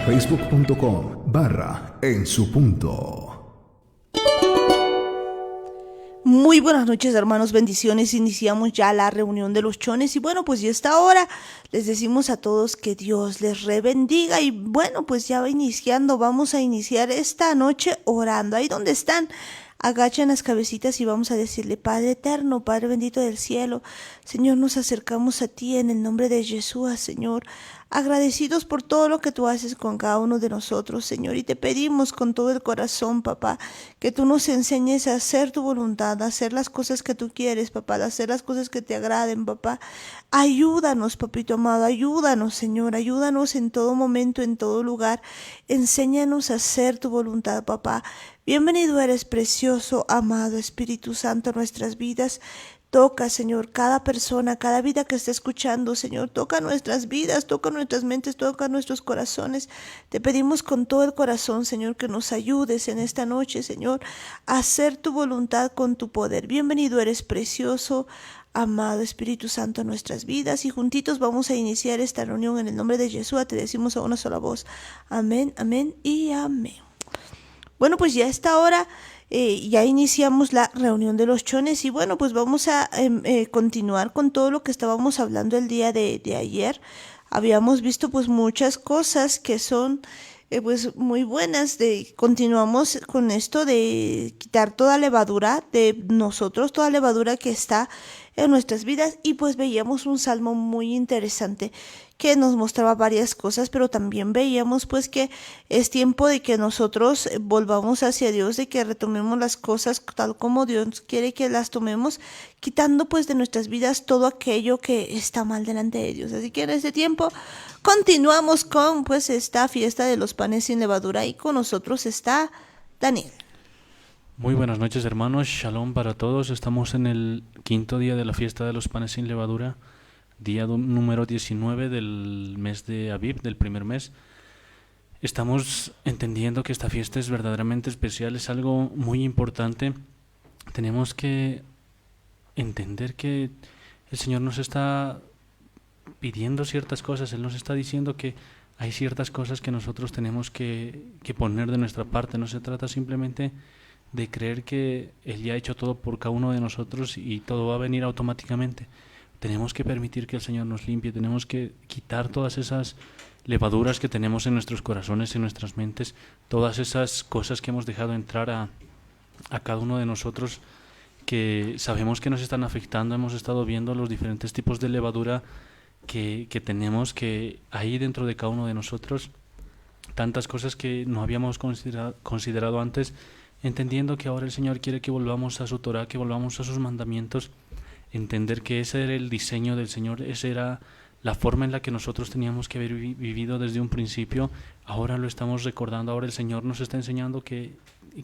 Facebook.com/En Su Punto. Muy buenas noches, hermanos, bendiciones. Iniciamos ya la reunión de los chones y bueno, pues ya está hora. Les decimos a todos que Dios les rebendiga y bueno, pues ya va iniciando. Vamos a iniciar esta noche orando. Ahí donde están, agachen las cabecitas y vamos a decirle: Padre eterno, Padre bendito del cielo, Señor, nos acercamos a ti en el nombre de Jesús, Señor, agradecidos por todo lo que tú haces con cada uno de nosotros, Señor, y te pedimos con todo el corazón, papá, que tú nos enseñes a hacer tu voluntad, a hacer las cosas que tú quieres, papá, a hacer las cosas que te agraden, papá. Ayúdanos, papito amado, ayúdanos, Señor, ayúdanos en todo momento, en todo lugar. Enséñanos a hacer tu voluntad, papá. Bienvenido eres, precioso, amado Espíritu Santo, a nuestras vidas. Toca, Señor, cada persona, cada vida que esté escuchando, Señor. Toca nuestras vidas, toca nuestras mentes, toca nuestros corazones. Te pedimos con todo el corazón, Señor, que nos ayudes en esta noche, Señor, a hacer tu voluntad con tu poder. Bienvenido eres, precioso, amado Espíritu Santo, a nuestras vidas. Y juntitos vamos a iniciar esta reunión en el nombre de Jesús. Te decimos a una sola voz: amén, amén y amén. Bueno, pues ya a esta hora ya iniciamos la reunión de los chones y bueno, pues vamos a continuar con todo lo que estábamos hablando el día de ayer. Habíamos visto pues muchas cosas que son pues muy buenas. Continuamos con esto de quitar toda levadura de nosotros, toda levadura que está en nuestras vidas, y pues veíamos un salmo muy interesante que nos mostraba varias cosas, pero también veíamos pues que es tiempo de que nosotros volvamos hacia Dios, de que retomemos las cosas tal como Dios quiere que las tomemos, quitando pues de nuestras vidas todo aquello que está mal delante de Dios. Así que en este tiempo continuamos con pues esta fiesta de los panes sin levadura, y con nosotros está Daniel. Muy buenas noches, hermanos, shalom para todos. Estamos en el quinto día de la fiesta de los panes sin levadura, día número 19 del mes de Aviv, del primer mes. Estamos entendiendo que esta fiesta es verdaderamente especial, es algo muy importante. Tenemos que entender que el Señor nos está pidiendo ciertas cosas, Él nos está diciendo que hay ciertas cosas que nosotros tenemos que poner de nuestra parte. No se trata simplemente de creer que Él ya ha hecho todo por cada uno de nosotros y todo va a venir automáticamente. Tenemos que permitir que el Señor nos limpie, tenemos que quitar todas esas levaduras que tenemos en nuestros corazones, en nuestras mentes, todas esas cosas que hemos dejado entrar a cada uno de nosotros, que sabemos que nos están afectando. Hemos estado viendo los diferentes tipos de levadura que tenemos, que hay dentro de cada uno de nosotros, tantas cosas que no habíamos considerado antes, entendiendo que ahora el Señor quiere que volvamos a su Torah, que volvamos a sus mandamientos, entender que ese era el diseño del Señor, esa era la forma en la que nosotros teníamos que haber vivido desde un principio. Ahora lo estamos recordando, ahora el Señor nos está enseñando que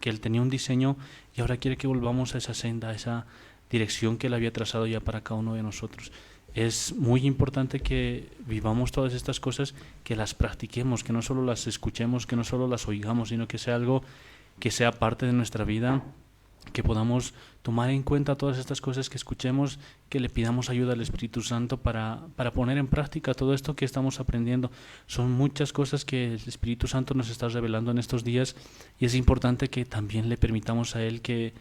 Él tenía un diseño y ahora quiere que volvamos a esa senda, a esa dirección que Él había trazado ya para cada uno de nosotros. Es muy importante que vivamos todas estas cosas, que las practiquemos, que no solo las escuchemos, que no solo las oigamos, sino que sea algo que sea parte de nuestra vida, que podamos tomar en cuenta todas estas cosas que escuchemos, que le pidamos ayuda al Espíritu Santo para poner en práctica todo esto que estamos aprendiendo. Son muchas cosas que el Espíritu Santo nos está revelando en estos días, y es importante que también le permitamos a Él que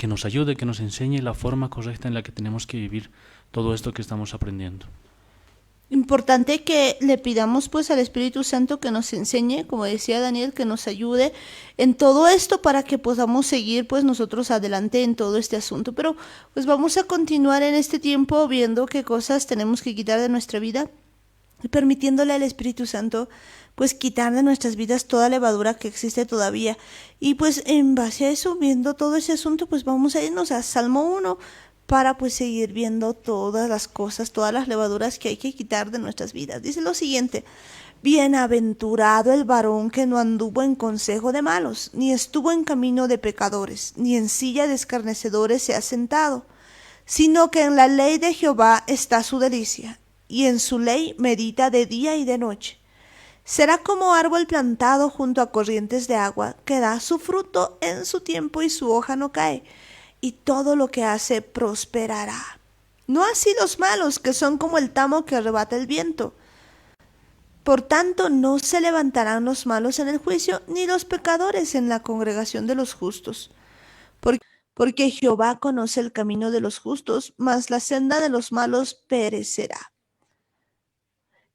nos ayude, que nos enseñe la forma correcta en la que tenemos que vivir todo esto que estamos aprendiendo. Importante que le pidamos pues al Espíritu Santo que nos enseñe, como decía Daniel, que nos ayude en todo esto para que podamos seguir pues nosotros adelante en todo este asunto. Pero pues vamos a continuar en este tiempo viendo qué cosas tenemos que quitar de nuestra vida y permitiéndole al Espíritu Santo pues quitar de nuestras vidas toda levadura que existe todavía. Y pues en base a eso, viendo todo ese asunto, pues vamos a irnos a Salmo 1 para pues seguir viendo todas las cosas, todas las levaduras que hay que quitar de nuestras vidas. Dice lo siguiente: bienaventurado el varón que no anduvo en consejo de malos, ni estuvo en camino de pecadores, ni en silla de escarnecedores se ha sentado, sino que en la ley de Jehová está su delicia, y en su ley medita de día y de noche. Será como árbol plantado junto a corrientes de agua, que da su fruto en su tiempo y su hoja no cae, y todo lo que hace prosperará. No así los malos, que son como el tamo que arrebata el viento. Por tanto, no se levantarán los malos en el juicio, ni los pecadores en la congregación de los justos. Porque Jehová conoce el camino de los justos, mas la senda de los malos perecerá.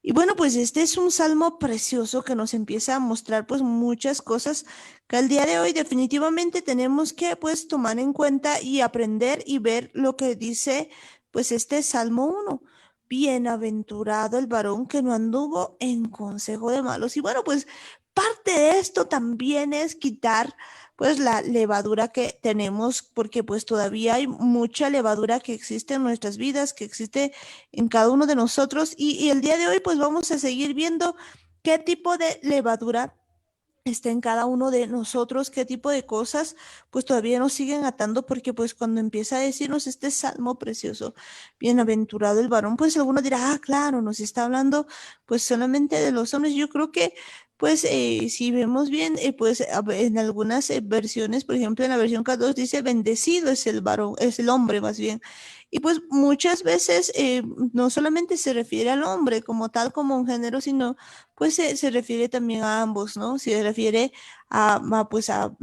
Y bueno, pues este es un salmo precioso que nos empieza a mostrar pues muchas cosas que al día de hoy definitivamente tenemos que pues tomar en cuenta y aprender y ver lo que dice pues este Salmo 1. Bienaventurado el varón que no anduvo en consejo de malos. Y bueno, pues parte de esto también es quitar pues la levadura que tenemos, porque pues todavía hay mucha levadura que existe en nuestras vidas, que existe en cada uno de nosotros y el día de hoy pues vamos a seguir viendo qué tipo de levadura está en cada uno de nosotros, qué tipo de cosas pues todavía nos siguen atando, porque pues cuando empieza a decirnos este salmo precioso, bienaventurado el varón, pues alguno dirá, ah, claro, nos está hablando pues solamente de los hombres. Yo creo que pues si vemos bien, pues en algunas versiones, por ejemplo en la versión K2 dice, bendecido es el varón, es el hombre más bien. Y pues muchas veces no solamente se refiere al hombre como tal, como un género, sino pues se refiere también a ambos, ¿no? Se refiere pues a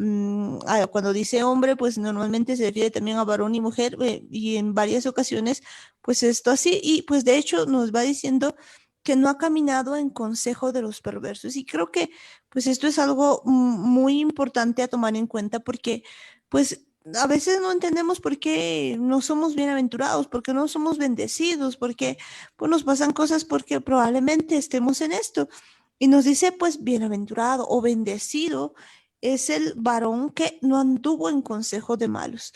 cuando dice hombre, pues normalmente se refiere también a varón y mujer, y en varias ocasiones, pues esto así, y pues de hecho nos va diciendo que no ha caminado en consejo de los perversos. Y creo que pues esto es algo muy importante a tomar en cuenta, porque pues a veces no entendemos por qué no somos bienaventurados, por qué no somos bendecidos, por qué pues nos pasan cosas porque probablemente estemos en esto. Y nos dice, pues, bienaventurado o bendecido es el varón que no anduvo en consejo de malos.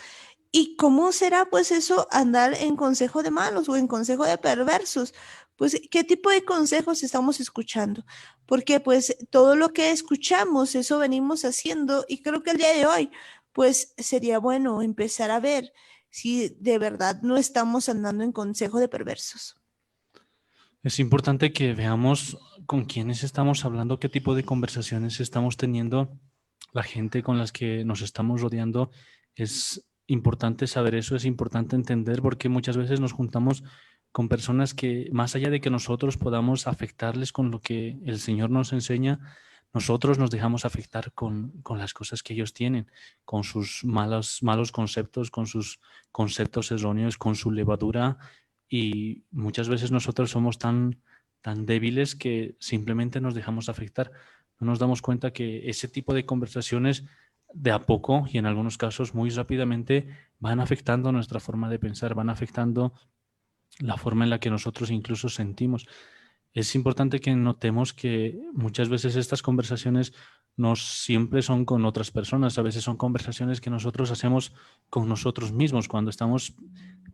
¿Y cómo será, pues, eso, andar en consejo de malos o en consejo de perversos? Pues, ¿qué tipo de consejos estamos escuchando? Porque, pues, todo lo que escuchamos, eso venimos haciendo, y creo que el día de hoy, pues, sería bueno empezar a ver si de verdad no estamos andando en consejo de perversos. Es importante que veamos con quiénes estamos hablando, qué tipo de conversaciones estamos teniendo, la gente con las que nos estamos rodeando. Es importante saber eso, es importante entender, porque muchas veces nos juntamos con personas que, más allá de que nosotros podamos afectarles con lo que el Señor nos enseña, nosotros nos dejamos afectar con las cosas que ellos tienen, con sus malos conceptos, con sus conceptos erróneos, con su levadura. Y muchas veces nosotros somos tan débiles que simplemente nos dejamos afectar. No nos damos cuenta que ese tipo de conversaciones de a poco y en algunos casos muy rápidamente van afectando nuestra forma de pensar, van afectando la forma en la que nosotros incluso sentimos. Es importante que notemos que muchas veces estas conversaciones no siempre son con otras personas, a veces son conversaciones que nosotros hacemos con nosotros mismos. Cuando estamos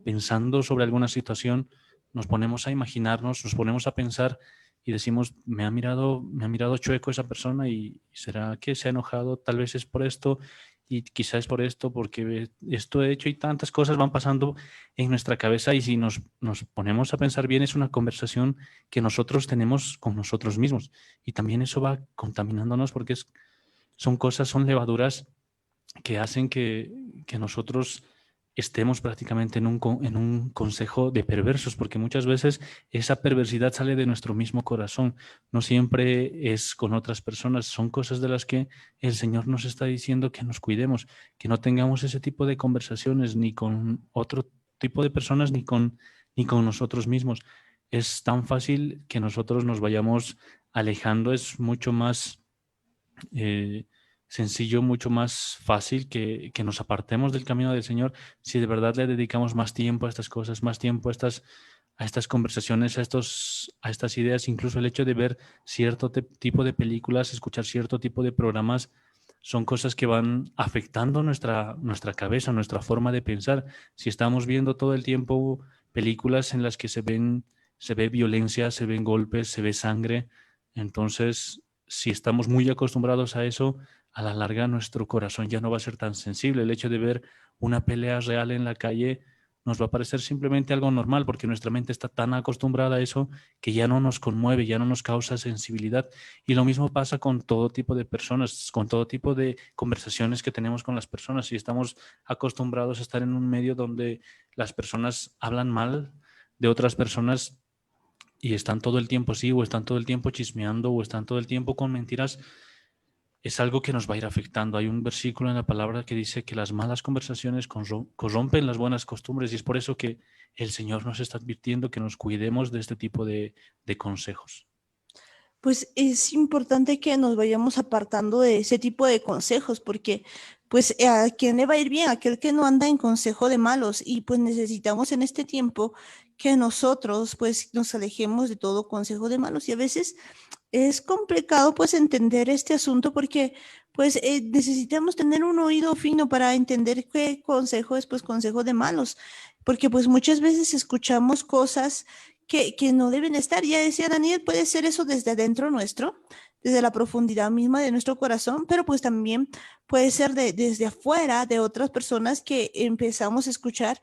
pensando sobre alguna situación, nos ponemos a imaginarnos, nos ponemos a pensar y decimos, me ha mirado chueco esa persona y será que se ha enojado, tal vez es por esto y quizás es por esto, porque esto he hecho y tantas cosas van pasando en nuestra cabeza y si nos ponemos a pensar bien es una conversación que nosotros tenemos con nosotros mismos y también eso va contaminándonos porque son cosas, son levaduras que hacen que nosotros estemos prácticamente en un consejo de perversos, porque muchas veces esa perversidad sale de nuestro mismo corazón, no siempre es con otras personas, son cosas de las que el Señor nos está diciendo que nos cuidemos, que no tengamos ese tipo de conversaciones ni con otro tipo de personas ni con nosotros mismos. Es tan fácil que nosotros nos vayamos alejando, es mucho más eh, sencillo, mucho más fácil que nos apartemos del camino del Señor si de verdad le dedicamos más tiempo a estas cosas, más tiempo a estas conversaciones, a estas ideas, incluso el hecho de ver cierto tipo de películas, escuchar cierto tipo de programas, son cosas que van afectando nuestra cabeza, nuestra forma de pensar. Si estamos viendo todo el tiempo películas en las que se ve violencia, se ven golpes, se ve sangre, entonces si estamos muy acostumbrados a eso, a la larga nuestro corazón ya no va a ser tan sensible. El hecho de ver una pelea real en la calle nos va a parecer simplemente algo normal porque nuestra mente está tan acostumbrada a eso que ya no nos conmueve, ya no nos causa sensibilidad. Y lo mismo pasa con todo tipo de personas, con todo tipo de conversaciones que tenemos con las personas. Si estamos acostumbrados a estar en un medio donde las personas hablan mal de otras personas y están todo el tiempo así, o están todo el tiempo chismeando, o están todo el tiempo con mentiras, es algo que nos va a ir afectando. Hay un versículo en la palabra que dice que las malas conversaciones corrompen las buenas costumbres, y es por eso que el Señor nos está advirtiendo que nos cuidemos de este tipo de consejos. Pues es importante que nos vayamos apartando de ese tipo de consejos, porque pues a quién le va a ir bien, aquel que no anda en consejo de malos, y pues necesitamos en este tiempo que nosotros pues nos alejemos de todo consejo de malos, y a veces es complicado pues entender este asunto porque pues necesitamos tener un oído fino para entender qué consejo es pues consejo de malos, porque pues muchas veces escuchamos cosas que no deben estar. Ya decía Daniel, puede ser eso desde adentro nuestro, desde la profundidad misma de nuestro corazón, pero pues también puede ser desde afuera de otras personas que empezamos a escuchar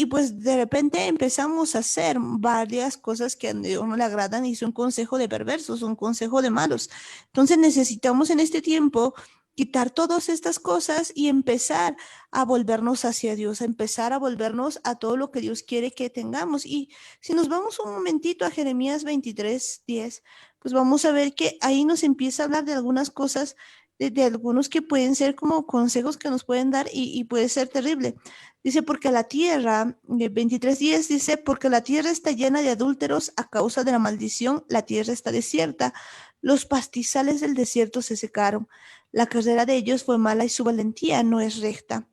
pues de repente empezamos a hacer varias cosas que a Dios no le agradan y son consejo de perversos, son consejo de malos. Entonces necesitamos en este tiempo quitar todas estas cosas y empezar a volvernos hacia Dios, a empezar a volvernos a todo lo que Dios quiere que tengamos. Y si nos vamos un momentito a Jeremías 23:10, pues vamos a ver que ahí nos empieza a hablar de algunas cosas, de algunos que pueden ser como consejos que nos pueden dar y puede ser terrible. Dice, porque la tierra, 23:10 dice, porque la tierra está llena de adúlteros a causa de la maldición, la tierra está desierta, los pastizales del desierto se secaron, la carrera de ellos fue mala y su valentía no es recta.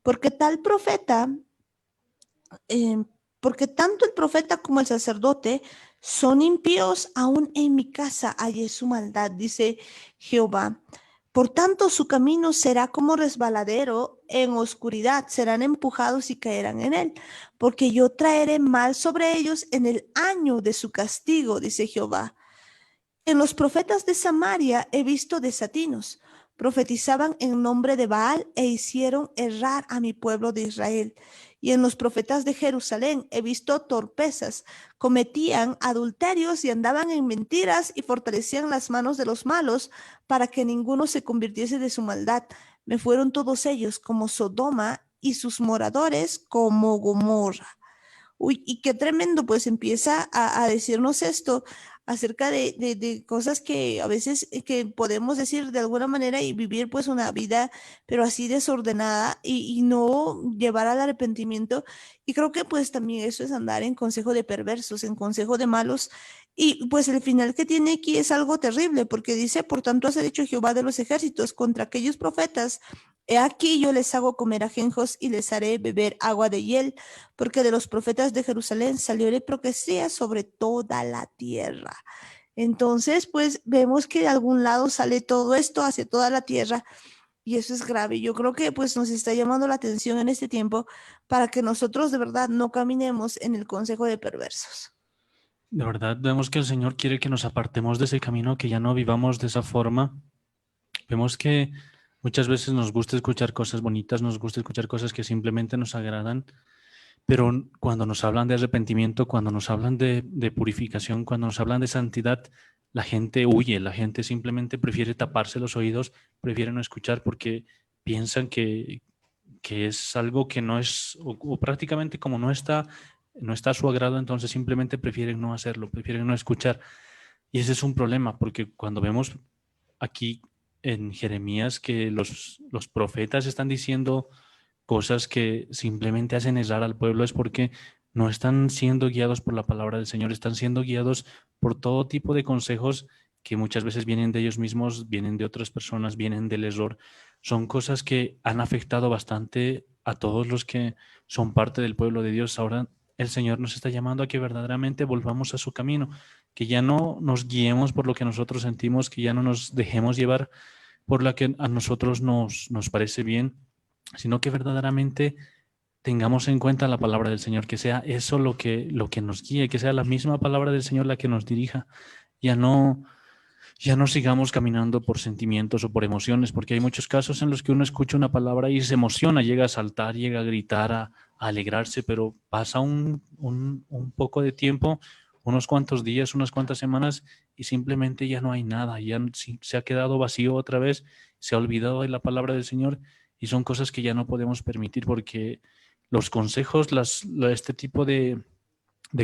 Porque tal profeta, eh, porque tanto el profeta como el sacerdote son impíos, aún en mi casa hallé su maldad, dice Jehová. Por tanto, su camino será como resbaladero en oscuridad, serán empujados y caerán en él, porque yo traeré mal sobre ellos en el año de su castigo, dice Jehová. En los profetas de Samaria he visto desatinos. Profetizaban en nombre de Baal e hicieron errar a mi pueblo de Israel. Y en los profetas de Jerusalén he visto torpezas. Cometían adulterios y andaban en mentiras y fortalecían las manos de los malos para que ninguno se convirtiese de su maldad. Me fueron todos ellos como Sodoma y sus moradores como Gomorra. Uy, y qué tremendo, pues empieza a decirnos esto acerca de cosas que a veces que podemos decir de alguna manera y vivir pues una vida, pero así desordenada y no llevar al arrepentimiento. Y creo que pues también eso es andar en consejo de perversos, en consejo de malos. Y pues el final que tiene aquí es algo terrible, porque dice, por tanto, has dicho Jehová de los ejércitos contra aquellos profetas. He aquí yo les hago comer ajenjos y les haré beber agua de hiel, porque de los profetas de Jerusalén salió la hipocresía sobre toda la tierra. Entonces, pues vemos que de algún lado sale todo esto hacia toda la tierra y eso es grave. Yo creo que pues nos está llamando la atención en este tiempo para que nosotros de verdad no caminemos en el consejo de perversos. De verdad, vemos que el Señor quiere que nos apartemos de ese camino, que ya no vivamos de esa forma. Vemos que muchas veces nos gusta escuchar cosas bonitas, nos gusta escuchar cosas que simplemente nos agradan, pero cuando nos hablan de arrepentimiento, cuando nos hablan de purificación, cuando nos hablan de santidad, la gente huye, la gente simplemente prefiere taparse los oídos, prefiere no escuchar porque piensan que es algo que no es, o prácticamente como no está a su agrado, entonces simplemente prefieren no hacerlo, prefieren no escuchar. Y ese es un problema, porque cuando vemos aquí en Jeremías que los profetas están diciendo cosas que simplemente hacen errar al pueblo, es porque no están siendo guiados por la palabra del Señor, están siendo guiados por todo tipo de consejos que muchas veces vienen de ellos mismos, vienen de otras personas, vienen del error. Son cosas que han afectado bastante a todos los que son parte del pueblo de Dios. Ahora el Señor nos está llamando a que verdaderamente volvamos a su camino, que ya no nos guiemos por lo que nosotros sentimos, que ya no nos dejemos llevar por lo que a nosotros nos parece bien, sino que verdaderamente tengamos en cuenta la palabra del Señor, que sea eso lo que nos guíe, que sea la misma palabra del Señor la que nos dirija. Ya no ya no sigamos caminando por sentimientos o por emociones, porque hay muchos casos en los que uno escucha una palabra y se emociona, llega a saltar, llega a gritar, a alegrarse, pero pasa un poco de tiempo, unos cuantos días, unas cuantas semanas, y simplemente ya no hay nada, se ha quedado vacío otra vez, se ha olvidado de la palabra del Señor, y son cosas que ya no podemos permitir, porque los consejos, este tipo de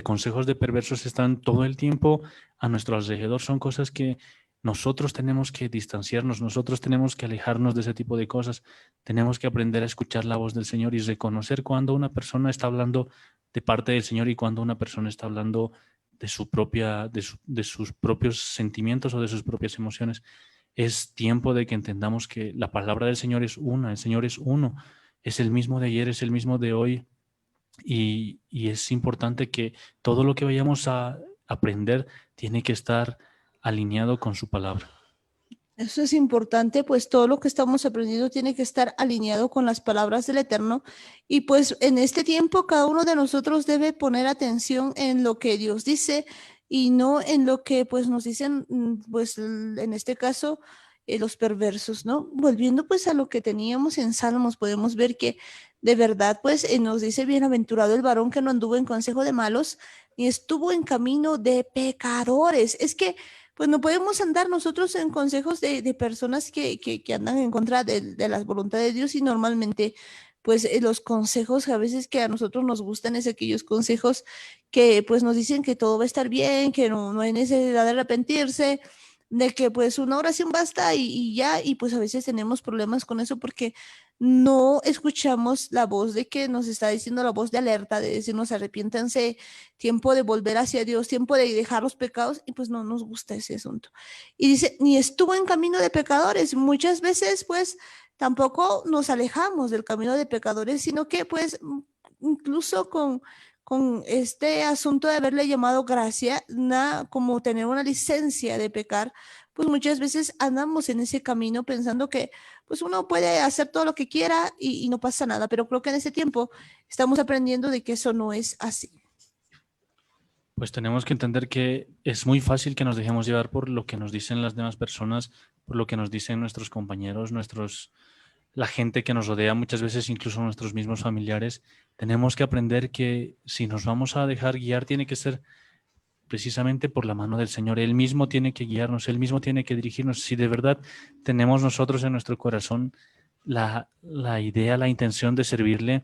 consejos de perversos están todo el tiempo a nuestro alrededor. Son cosas que nosotros tenemos que distanciarnos, nosotros tenemos que alejarnos de ese tipo de cosas. Tenemos que aprender a escuchar la voz del Señor y reconocer cuando una persona está hablando de parte del Señor y cuando una persona está hablando de de sus propios sentimientos o de sus propias emociones. Es tiempo de que entendamos que la palabra del Señor es una, el Señor es uno, es el mismo de ayer, es el mismo de hoy, y es importante que todo lo que vayamos a aprender tiene que estar alineado con su palabra. Eso es importante, pues todo lo que estamos aprendiendo tiene que estar alineado con las palabras del Eterno. Y pues en este tiempo cada uno de nosotros debe poner atención en lo que Dios dice y no en lo que pues nos dicen, pues en este caso, los perversos, ¿no? Volviendo pues a lo que teníamos en Salmos, podemos ver que de verdad pues nos dice: bienaventurado el varón que no anduvo en consejo de malos, ni estuvo en camino de pecadores. Es que pues no podemos andar nosotros en consejos de personas que andan en contra de la voluntad de Dios, y normalmente pues los consejos a veces que a nosotros nos gustan es aquellos consejos que pues nos dicen que todo va a estar bien, que no hay necesidad de arrepentirse, de que pues una oración basta y ya, y pues a veces tenemos problemas con eso porque no escuchamos la voz de que nos está diciendo, la voz de alerta, de decirnos arrepiéntanse, tiempo de volver hacia Dios, tiempo de dejar los pecados, y pues no nos gusta ese asunto. Y dice, ni estuvo en camino de pecadores. Muchas veces pues tampoco nos alejamos del camino de pecadores, sino que pues incluso con este asunto de haberle llamado gracia, como tener una licencia de pecar, pues muchas veces andamos en ese camino pensando que pues uno puede hacer todo lo que quiera y no pasa nada, pero creo que en ese tiempo estamos aprendiendo de que eso no es así. Pues tenemos que entender que es muy fácil que nos dejemos llevar por lo que nos dicen las demás personas, por lo que nos dicen nuestros compañeros, la gente que nos rodea, muchas veces incluso nuestros mismos familiares. Tenemos que aprender que si nos vamos a dejar guiar, tiene que ser precisamente por la mano del Señor. Él mismo tiene que guiarnos, Él mismo tiene que dirigirnos. Si de verdad tenemos nosotros en nuestro corazón la idea, la intención de servirle,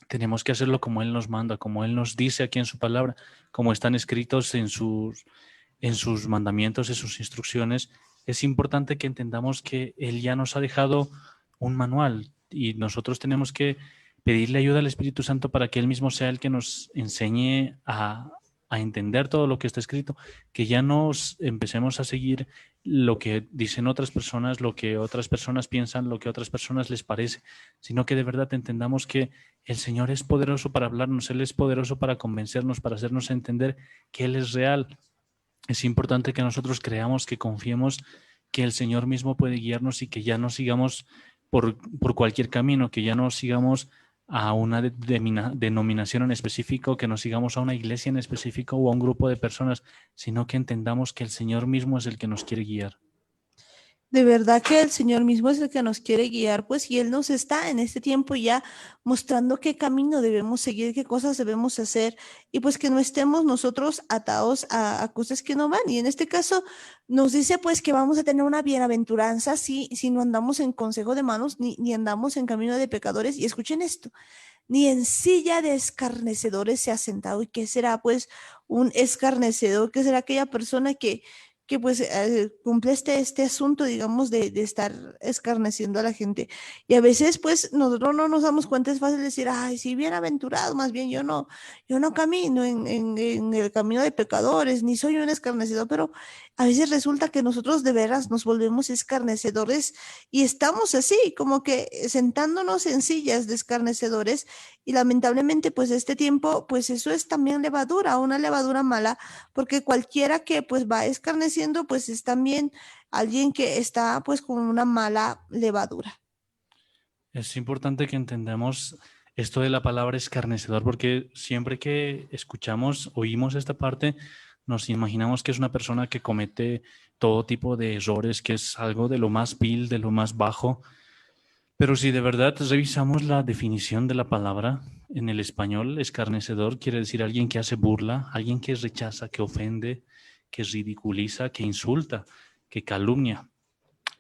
tenemos que hacerlo como Él nos manda, como Él nos dice aquí en su palabra, como están escritos en sus mandamientos, en sus instrucciones. Es importante que entendamos que Él ya nos ha dejado un manual y nosotros tenemos que pedirle ayuda al Espíritu Santo para que Él mismo sea el que nos enseñe a entender todo lo que está escrito, que ya nos empecemos a seguir lo que dicen otras personas, lo que otras personas piensan, lo que otras personas les parece, sino que de verdad entendamos que el Señor es poderoso para hablarnos, Él es poderoso para convencernos, para hacernos entender que Él es real. Es importante que nosotros creamos, que confiemos que el Señor mismo puede guiarnos y que ya no sigamos por cualquier camino, que ya no sigamos a una denominación en específico, que no sigamos a una iglesia en específico o a un grupo de personas, sino que entendamos que el Señor mismo es el que nos quiere guiar. De verdad que el Señor mismo es el que nos quiere guiar, pues, y Él nos está en este tiempo ya mostrando qué camino debemos seguir, qué cosas debemos hacer, y pues que no estemos nosotros atados a cosas que no van. Y en este caso nos dice pues que vamos a tener una bienaventuranza si no andamos en consejo de manos, ni andamos en camino de pecadores. Y escuchen esto: ni en silla de escarnecedores se ha sentado. ¿Y qué será pues un escarnecedor? ¿Qué será aquella persona que pues cumple este asunto, digamos, de estar escarneciendo a la gente? Y a veces pues nosotros no nos damos cuenta, es fácil decir, ay, sí, bienaventurado, más bien yo no camino en el camino de pecadores, ni soy un escarnecedor, pero a veces resulta que nosotros de veras nos volvemos escarnecedores y estamos así, como que sentándonos en sillas de escarnecedores. Y lamentablemente pues este tiempo pues eso es también levadura, una levadura mala, porque cualquiera que pues va escarneciendo pues es también alguien que está pues con una mala levadura. Es importante que entendamos esto de la palabra escarnecedor, porque siempre que escuchamos, oímos esta parte, nos imaginamos que es una persona que comete todo tipo de errores, que es algo de lo más vil, de lo más bajo. Pero si de verdad revisamos la definición de la palabra en el español, escarnecedor quiere decir alguien que hace burla, alguien que rechaza, que ofende, que ridiculiza, que insulta, que calumnia.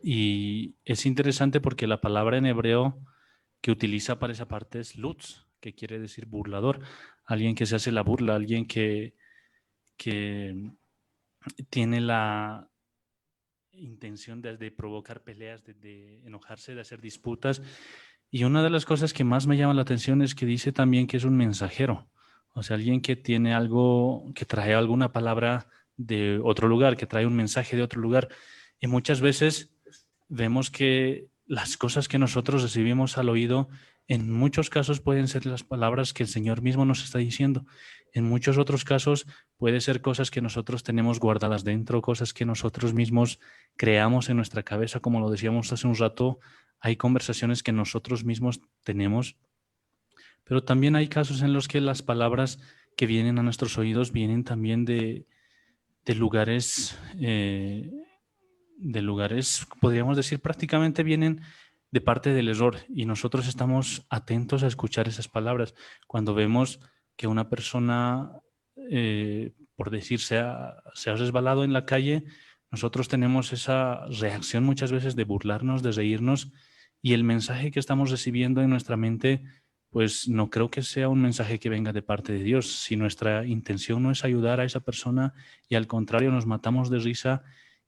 Y es interesante porque la palabra en hebreo que utiliza para esa parte es lutz, que quiere decir burlador, alguien que se hace la burla, alguien que tiene la intención de provocar peleas, de enojarse, de hacer disputas. Y una de las cosas que más me llama la atención es que dice también que es un mensajero, o sea, alguien que tiene algo, que trae alguna palabra de otro lugar, que trae un mensaje de otro lugar. Y muchas veces vemos que las cosas que nosotros recibimos al oído, en muchos casos pueden ser las palabras que el Señor mismo nos está diciendo. En muchos otros casos puede ser cosas que nosotros tenemos guardadas dentro, cosas que nosotros mismos creamos en nuestra cabeza, como lo decíamos hace un rato. Hay conversaciones que nosotros mismos tenemos, pero también hay casos en los que las palabras que vienen a nuestros oídos vienen también de lugares, podríamos decir, prácticamente vienen de parte del error, y nosotros estamos atentos a escuchar esas palabras. Cuando vemos que una persona, por decir, se ha resbalado en la calle, nosotros tenemos esa reacción muchas veces de burlarnos, de reírnos, y el mensaje que estamos recibiendo en nuestra mente, pues no creo que sea un mensaje que venga de parte de Dios. Si nuestra intención no es ayudar a esa persona y al contrario nos matamos de risa,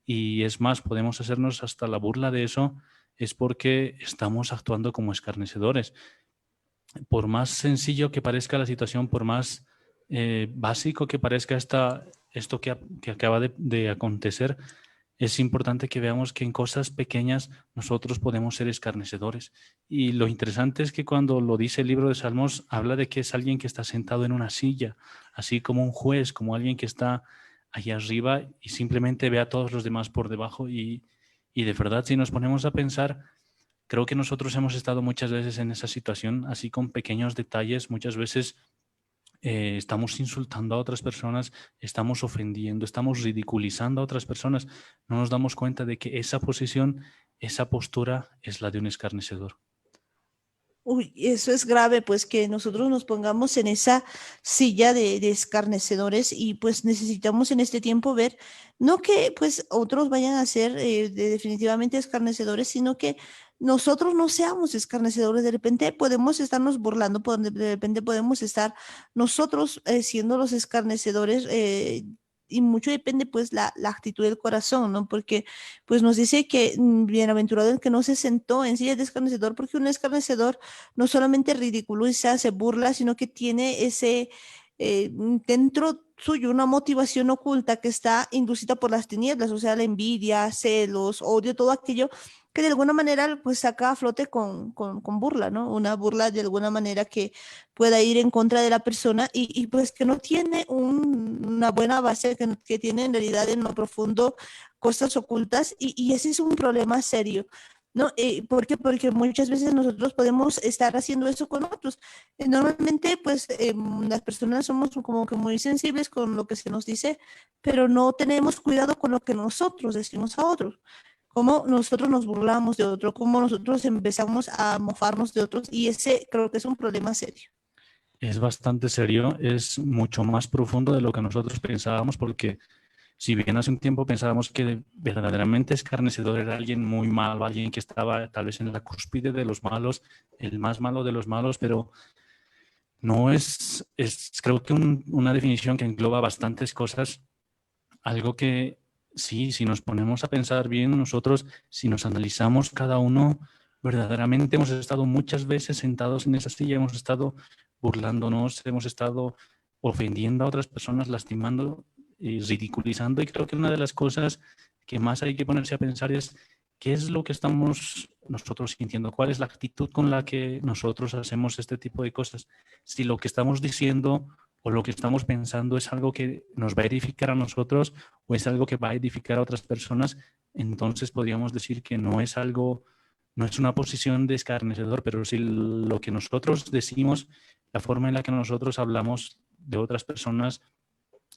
y es más, podemos hacernos hasta la burla de eso, es porque estamos actuando como escarnecedores. Por más sencillo que parezca la situación, por más básico que parezca esto que acaba de acontecer, es importante que veamos que en cosas pequeñas nosotros podemos ser escarnecedores. Y lo interesante es que cuando lo dice el libro de Salmos, habla de que es alguien que está sentado en una silla, así como un juez, como alguien que está allá arriba y simplemente ve a todos los demás por debajo. Y de verdad, si nos ponemos a pensar, creo que nosotros hemos estado muchas veces en esa situación, así con pequeños detalles. Muchas veces estamos insultando a otras personas, estamos ofendiendo, estamos ridiculizando a otras personas. No nos damos cuenta de que esa posición, esa postura es la de un escarnecedor. Uy, eso es grave, pues que nosotros nos pongamos en esa silla de escarnecedores y pues necesitamos en este tiempo ver, no que pues otros vayan a ser definitivamente escarnecedores, sino que nosotros no seamos escarnecedores. De repente podemos estarnos burlando, de repente podemos estar nosotros siendo los escarnecedores. Y mucho depende pues la actitud del corazón, ¿no? Porque pues nos dice que bienaventurado el que no se sentó en silla de escarnecedor, porque un escarnecedor no solamente ridiculiza, se burla, sino que tiene ese dentro suyo una motivación oculta que está inducida por las tinieblas, o sea, la envidia, celos, odio, todo aquello que de alguna manera pues saca a flote con burla, ¿no? Una burla de alguna manera que pueda ir en contra de la persona pues que no tiene una buena base, que tiene en realidad en lo profundo cosas ocultas y ese es un problema serio. ¿No? ¿Por qué? Porque muchas veces nosotros podemos estar haciendo eso con otros. Normalmente, pues, las personas somos como que muy sensibles con lo que se nos dice, pero no tenemos cuidado con lo que nosotros decimos a otros. Cómo nosotros nos burlamos de otro, cómo nosotros empezamos a mofarnos de otros, y ese creo que es un problema serio. Es bastante serio, es mucho más profundo de lo que nosotros pensábamos, porque si bien hace un tiempo pensábamos que verdaderamente escarnecedor era alguien muy malo, alguien que estaba tal vez en la cúspide de los malos, el más malo de los malos, pero no es creo que una definición que engloba bastantes cosas, algo que sí, si nos ponemos a pensar bien nosotros, si nos analizamos cada uno, verdaderamente hemos estado muchas veces sentados en esa silla, hemos estado burlándonos, hemos estado ofendiendo a otras personas, lastimando y ridiculizando. Y creo que una de las cosas que más hay que ponerse a pensar es qué es lo que estamos nosotros sintiendo, cuál es la actitud con la que nosotros hacemos este tipo de cosas. Si lo que estamos diciendo o lo que estamos pensando es algo que nos va a edificar a nosotros o es algo que va a edificar a otras personas, entonces podríamos decir que no es algo, no es una posición de escarnecedor, pero si lo que nosotros decimos, la forma en la que nosotros hablamos de otras personas,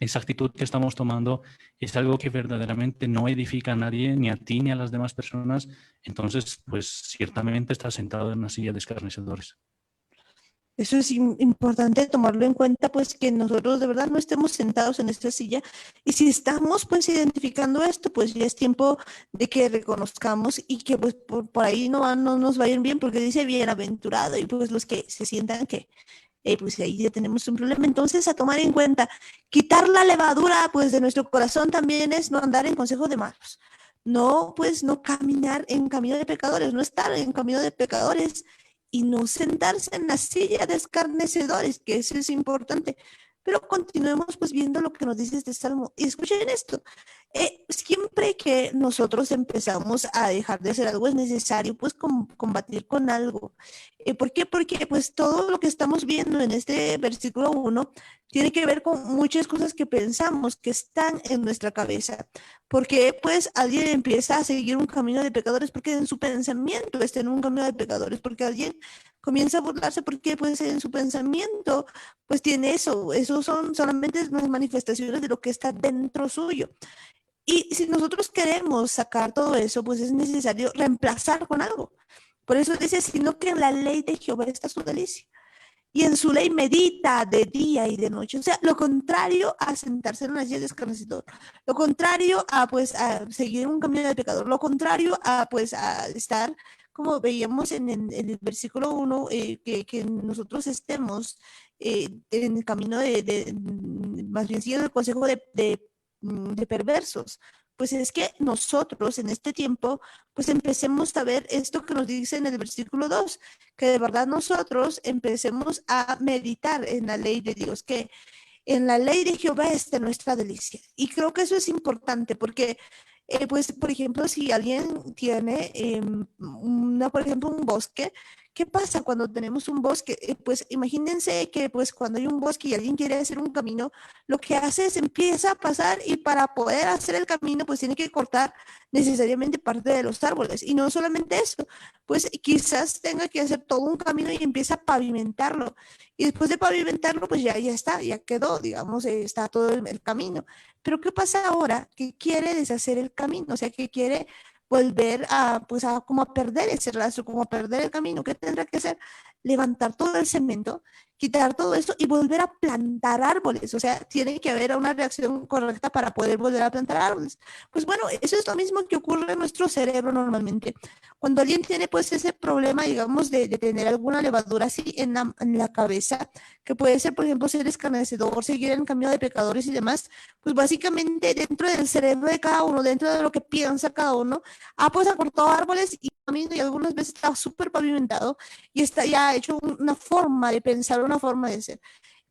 esa actitud que estamos tomando es algo que verdaderamente no edifica a nadie, ni a ti ni a las demás personas, entonces pues ciertamente estás sentado en una silla de escarnecedores. Eso es importante tomarlo en cuenta, pues que nosotros de verdad no estemos sentados en esta silla. Y si estamos pues identificando esto, pues ya es tiempo de que reconozcamos y que pues por ahí no nos vayan bien, porque dice bienaventurado y pues los que se sientan que pues ahí ya tenemos un problema. Entonces, a tomar en cuenta, quitar la levadura pues de nuestro corazón también es no andar en consejo de malos. No, pues no caminar en camino de pecadores, no estar en camino de pecadores y no sentarse en la silla de escarnecedores, que eso es importante. Pero continuemos pues viendo lo que nos dice este salmo. Y escuchen esto, siempre que nosotros empezamos a dejar de hacer algo es necesario pues combatir con algo. ¿Por qué? Porque pues todo lo que estamos viendo en este versículo 1 tiene que ver con muchas cosas que pensamos que están en nuestra cabeza. Porque pues alguien empieza a seguir un camino de pecadores porque en su pensamiento está en un camino de pecadores, porque alguien comienza a burlarse porque pues en su pensamiento pues tiene eso son solamente las manifestaciones de lo que está dentro suyo. Y si nosotros queremos sacar todo eso, pues es necesario reemplazar con algo. Por eso dice, sino que en la ley de Jehová está su delicia. Y en su ley medita de día y de noche. O sea, lo contrario a sentarse en una silla de escarnecedor. Lo contrario a, pues, a seguir un camino de pecador. Lo contrario a, pues, a estar, como veíamos en el versículo 1, que nosotros estemos en el camino más bien siguiendo el consejo de perversos. Pues es que nosotros en este tiempo, pues empecemos a ver esto que nos dice en el versículo 2, que de verdad nosotros empecemos a meditar en la ley de Dios, que en la ley de Jehová está nuestra delicia. Y creo que eso es importante porque, pues, por ejemplo, si alguien tiene, por ejemplo, un bosque, ¿qué pasa cuando tenemos un bosque? Pues imagínense que pues cuando hay un bosque y alguien quiere hacer un camino, lo que hace es empieza a pasar y para poder hacer el camino, pues tiene que cortar necesariamente parte de los árboles. Y no solamente eso, pues quizás tenga que hacer todo un camino y empieza a pavimentarlo. Y después de pavimentarlo, pues ya está, ya quedó, digamos, está todo el camino. Pero ¿qué pasa ahora? Que quiere deshacer el camino, o sea, que quiere volver a, pues, a como a perder ese rastro, como a perder el camino. ¿Qué tendrá que hacer? Levantar todo el cemento, quitar todo eso y volver a plantar árboles. O sea, tiene que haber una reacción correcta para poder volver a plantar árboles. Pues bueno, eso es lo mismo que ocurre en nuestro cerebro normalmente. Cuando alguien tiene pues ese problema, digamos, de tener alguna levadura así en la cabeza, que puede ser, por ejemplo, ser escarnecedor, seguir en el camino de pecadores y demás, pues básicamente dentro del cerebro de cada uno, dentro de lo que piensa cada uno, pues ha cortado árboles y camino y algunas veces está súper pavimentado y está ya hecho una forma de pensar, una forma de ser.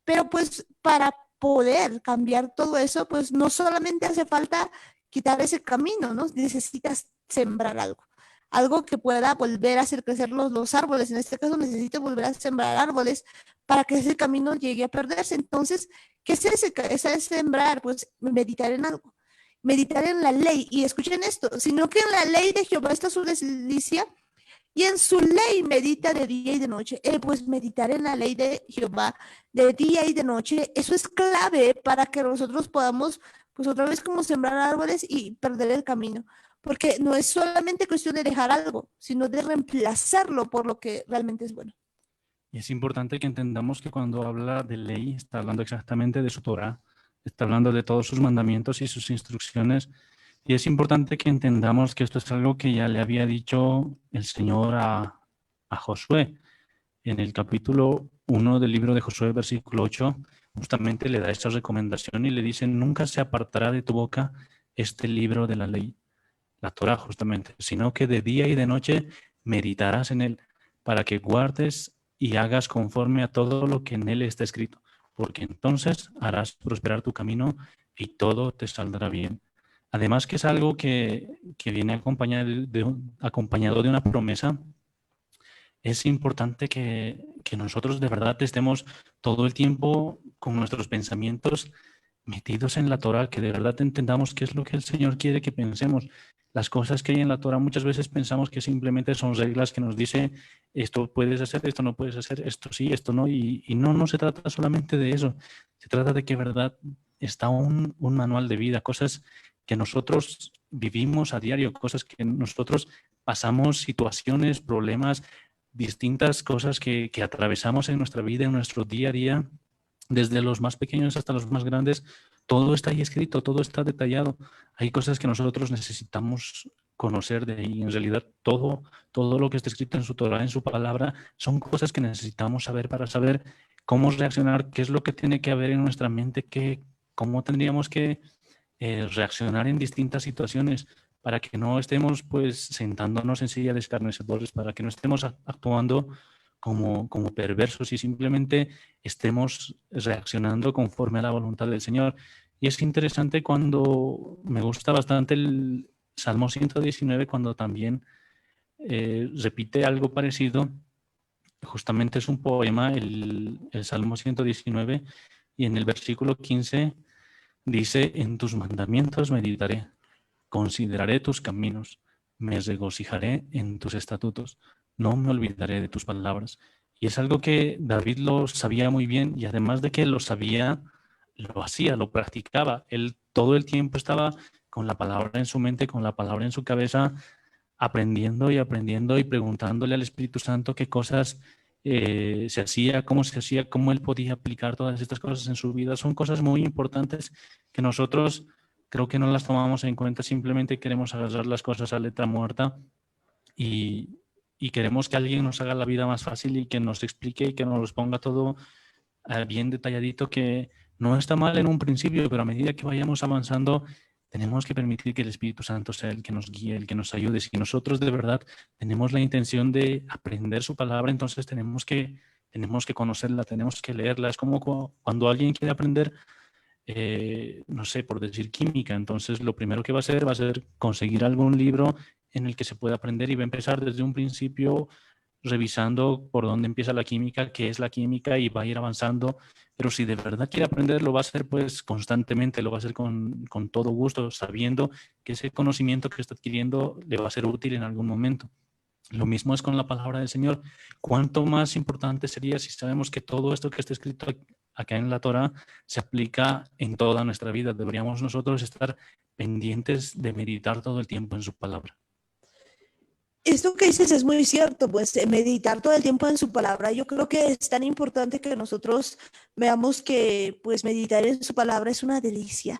Pero pues para poder cambiar todo eso, pues no solamente hace falta quitar ese camino, ¿no? Necesitas sembrar algo. Algo que pueda volver a hacer crecer los árboles. En este caso necesito volver a sembrar árboles para que ese camino llegue a perderse. Entonces, ¿qué es ese? Ese es sembrar, pues meditar en algo. Meditar en la ley. Y escuchen esto, sino que en la ley de Jehová está su delicia y en su ley medita de día y de noche. Pues meditar en la ley de Jehová de día y de noche, eso es clave para que nosotros podamos, pues otra vez como sembrar árboles y perder el camino. Porque no es solamente cuestión de dejar algo, sino de reemplazarlo por lo que realmente es bueno. Y es importante que entendamos que cuando habla de ley, está hablando exactamente de su Torah, está hablando de todos sus mandamientos y sus instrucciones. Y es importante que entendamos que esto es algo que ya le había dicho el Señor a Josué. En el capítulo 1 del libro de Josué, versículo 8, justamente le da esta recomendación y le dice, nunca se apartará de tu boca este libro de la ley, la Torah justamente, sino que de día y de noche meditarás en él para que guardes y hagas conforme a todo lo que en él está escrito, porque entonces harás prosperar tu camino y todo te saldrá bien. Además que es algo que viene acompañado de una promesa. Es importante que nosotros de verdad estemos todo el tiempo con nuestros pensamientos metidos en la Torah, que de verdad entendamos qué es lo que el Señor quiere que pensemos. Las cosas que hay en la Torah muchas veces pensamos que simplemente son reglas que nos dice esto puedes hacer, esto no puedes hacer, esto sí, esto no, y no se trata solamente de eso. Se trata de que verdad está un manual de vida, cosas que nosotros vivimos a diario, cosas que nosotros pasamos, situaciones, problemas, distintas cosas que atravesamos en nuestra vida, en nuestro día a día, desde los más pequeños hasta los más grandes. Todo está ahí escrito, todo está detallado. Hay cosas que nosotros necesitamos conocer de ahí. En realidad, todo lo que está escrito en su Torah, en su palabra, son cosas que necesitamos saber para saber cómo reaccionar, qué es lo que tiene que haber en nuestra mente, cómo tendríamos que reaccionar en distintas situaciones para que no estemos pues sentándonos en silla de escarnecedores, para que no estemos actuando como perversos y simplemente estemos reaccionando conforme a la voluntad del Señor. Y es interesante cuando me gusta bastante el Salmo 119, cuando también repite algo parecido. Justamente es un poema, el Salmo 119, y en el versículo 15 dice: en tus mandamientos meditaré, consideraré tus caminos, me regocijaré en tus estatutos, no me olvidaré de tus palabras. Y es algo que David lo sabía muy bien, y además de que lo sabía, lo hacía, lo practicaba. Él todo el tiempo estaba con la palabra en su mente, con la palabra en su cabeza, aprendiendo y preguntándole al Espíritu Santo qué cosas se hacía, cómo él podía aplicar todas estas cosas en su vida. Son cosas muy importantes que nosotros creo que no las tomamos en cuenta, simplemente queremos agarrar las cosas a letra muerta y, y queremos que alguien nos haga la vida más fácil y que nos explique y que nos los ponga todo bien detalladito, que no está mal en un principio, pero a medida que vayamos avanzando, tenemos que permitir que el Espíritu Santo sea el que nos guíe, el que nos ayude. Si nosotros de verdad tenemos la intención de aprender su palabra, entonces tenemos que conocerla, tenemos que leerla. Es como cuando alguien quiere aprender, no sé, por decir química, entonces lo primero que va a ser conseguir algún libro en el que se pueda aprender y va a empezar desde un principio revisando por dónde empieza la química, qué es la química y va a ir avanzando. Pero si de verdad quiere aprender, lo va a hacer pues constantemente, lo va a hacer con todo gusto, sabiendo que ese conocimiento que está adquiriendo le va a ser útil en algún momento. Lo mismo es con la palabra del Señor. ¿Cuánto más importante sería si sabemos que todo esto que está escrito acá en la Torah se aplica en toda nuestra vida? Deberíamos nosotros estar pendientes de meditar todo el tiempo en su palabra. Esto que dices es muy cierto, pues meditar todo el tiempo en su palabra. Yo creo que es tan importante que nosotros veamos que pues meditar en su palabra es una delicia.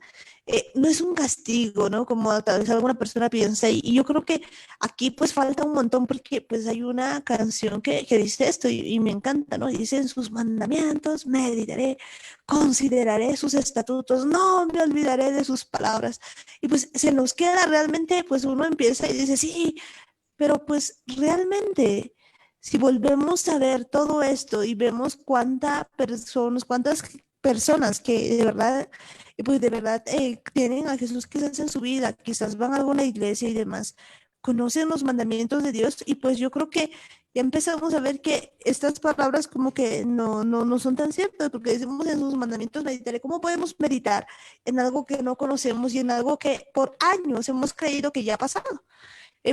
No es un castigo, ¿no? Como tal vez alguna persona piensa. Y yo creo que aquí pues falta un montón porque pues hay una canción que dice esto y me encanta, ¿no? Dice: en sus mandamientos meditaré, consideraré sus estatutos, no me olvidaré de sus palabras. Y pues se nos queda realmente, pues uno empieza y dice: sí, pero pues realmente, si volvemos a ver todo esto y vemos cuántas personas que pues de verdad tienen a Jesús quizás en su vida, quizás van a alguna iglesia y demás, conocen los mandamientos de Dios y pues yo creo que ya empezamos a ver que estas palabras como que no son tan ciertas, porque decimos: en sus mandamientos meditaré. ¿Cómo podemos meditar en algo que no conocemos y en algo que por años hemos creído que ya ha pasado?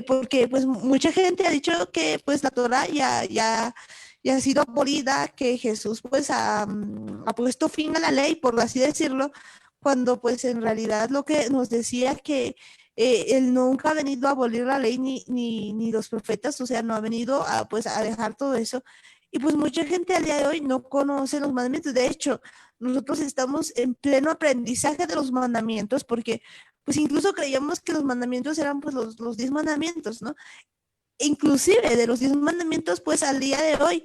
Porque pues mucha gente ha dicho que pues la Torah ya ha sido abolida, que Jesús pues ha puesto fin a la ley, por así decirlo, cuando pues en realidad lo que nos decía que él nunca ha venido a abolir la ley ni los profetas, o sea, no ha venido a pues a dejar todo eso. Y pues mucha gente al día de hoy no conoce los mandamientos. De hecho, nosotros estamos en pleno aprendizaje de los mandamientos porque pues incluso creíamos que los mandamientos eran pues los 10 mandamientos, ¿no? Inclusive de los 10 mandamientos, pues al día de hoy,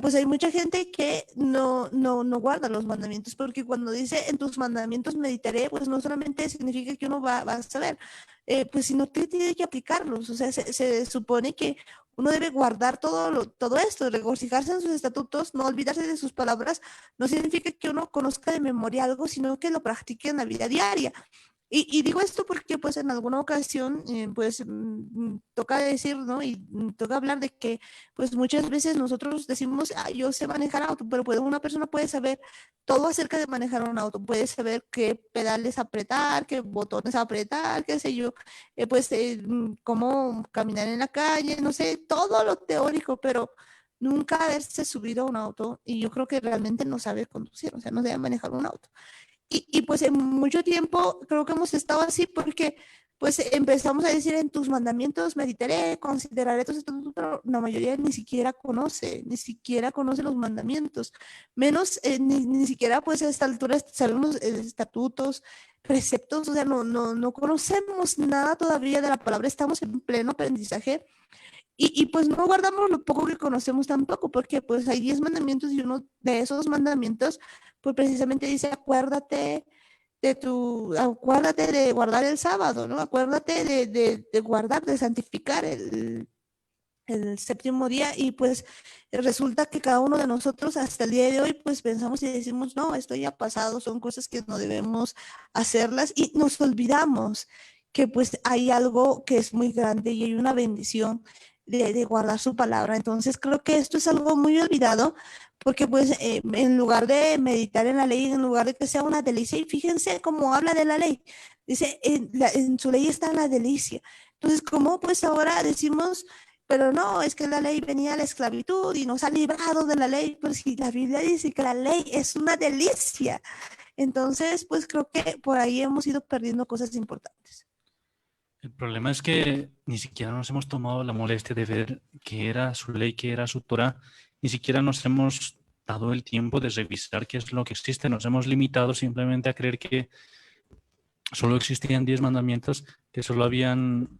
pues hay mucha gente que no guarda los mandamientos, porque cuando dice: en tus mandamientos meditaré, pues no solamente significa que uno va a saber, pues sino que tiene que aplicarlos. O sea, se supone que uno debe guardar todo esto, regocijarse en sus estatutos, no olvidarse de sus palabras. No significa que uno conozca de memoria algo, sino que lo practique en la vida diaria. Y digo esto porque pues en alguna ocasión pues toca decir, ¿no? Y toca hablar de que pues muchas veces nosotros decimos: ah, yo sé manejar auto, pero pues una persona puede saber todo acerca de manejar un auto, puede saber qué pedales apretar, qué botones apretar, qué sé yo, pues cómo caminar en la calle, no sé, todo lo teórico, pero nunca haberse subido a un auto y yo creo que realmente no sabe conducir, o sea, no sabe manejar un auto. Y pues en mucho tiempo creo que hemos estado así porque pues empezamos a decir en tus mandamientos meditaré, consideraré tus estatutos, pero la mayoría ni siquiera conoce los mandamientos, menos ni siquiera pues a esta altura sabemos estatutos, preceptos, o sea, no conocemos nada todavía de la palabra, estamos en pleno aprendizaje y pues no guardamos lo poco que conocemos tampoco, porque pues hay 10 mandamientos y uno de esos mandamientos, pues precisamente dice, acuérdate de guardar el sábado, ¿no? Acuérdate de guardar, de santificar el séptimo día y pues resulta que cada uno de nosotros hasta el día de hoy pues pensamos y decimos, no, esto ya ha pasado, son cosas que no debemos hacerlas y nos olvidamos que pues hay algo que es muy grande y hay una bendición de guardar su palabra. Entonces creo que esto es algo muy olvidado porque pues en lugar de meditar en la ley, en lugar de que sea una delicia, y fíjense cómo habla de la ley, dice, en su ley está la delicia. Entonces, ¿cómo pues ahora decimos pero no, es que la ley venía a la esclavitud y nos ha librado de la ley, pues si la Biblia dice que la ley es una delicia. Entonces, pues creo que por ahí hemos ido perdiendo cosas importantes. El problema es que ni siquiera nos hemos tomado la molestia de ver qué era su ley, qué era su Torah, ni siquiera nos hemos dado el tiempo de revisar qué es lo que existe, nos hemos limitado simplemente a creer que solo existían 10 mandamientos, que solo habían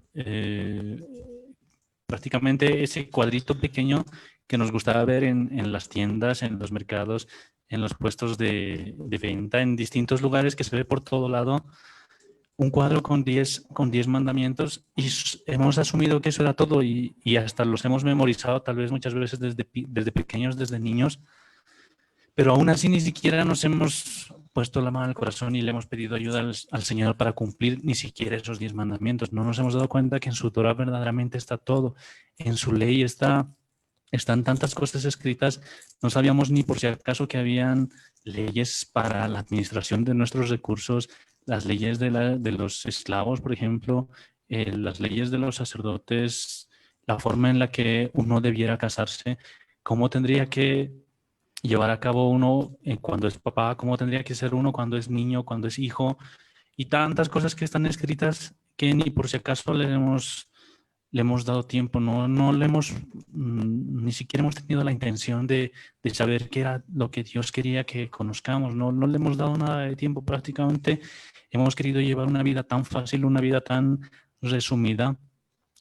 prácticamente ese cuadrito pequeño que nos gustaba ver en las tiendas, en los mercados, en los puestos de venta, en distintos lugares que se ve por todo lado un cuadro con 10 mandamientos y hemos asumido que eso era todo y hasta los hemos memorizado tal vez muchas veces desde pequeños, desde niños, pero aún así ni siquiera nos hemos puesto la mano al corazón y le hemos pedido ayuda al Señor para cumplir ni siquiera esos 10 mandamientos. No nos hemos dado cuenta que en su Torah verdaderamente está todo, en su ley están tantas cosas escritas, no sabíamos ni por si acaso que habían leyes para la administración de nuestros recursos, las leyes de los esclavos, por ejemplo, las leyes de los sacerdotes, la forma en la que uno debiera casarse, cómo tendría que llevar a cabo uno cuando es papá, cómo tendría que ser uno cuando es niño, cuando es hijo, y tantas cosas que están escritas que ni por si acaso le hemos dado tiempo, no le hemos, ni siquiera hemos tenido la intención de saber qué era lo que Dios quería que conozcamos, no le hemos dado nada de tiempo prácticamente, hemos querido llevar una vida tan fácil, una vida tan resumida.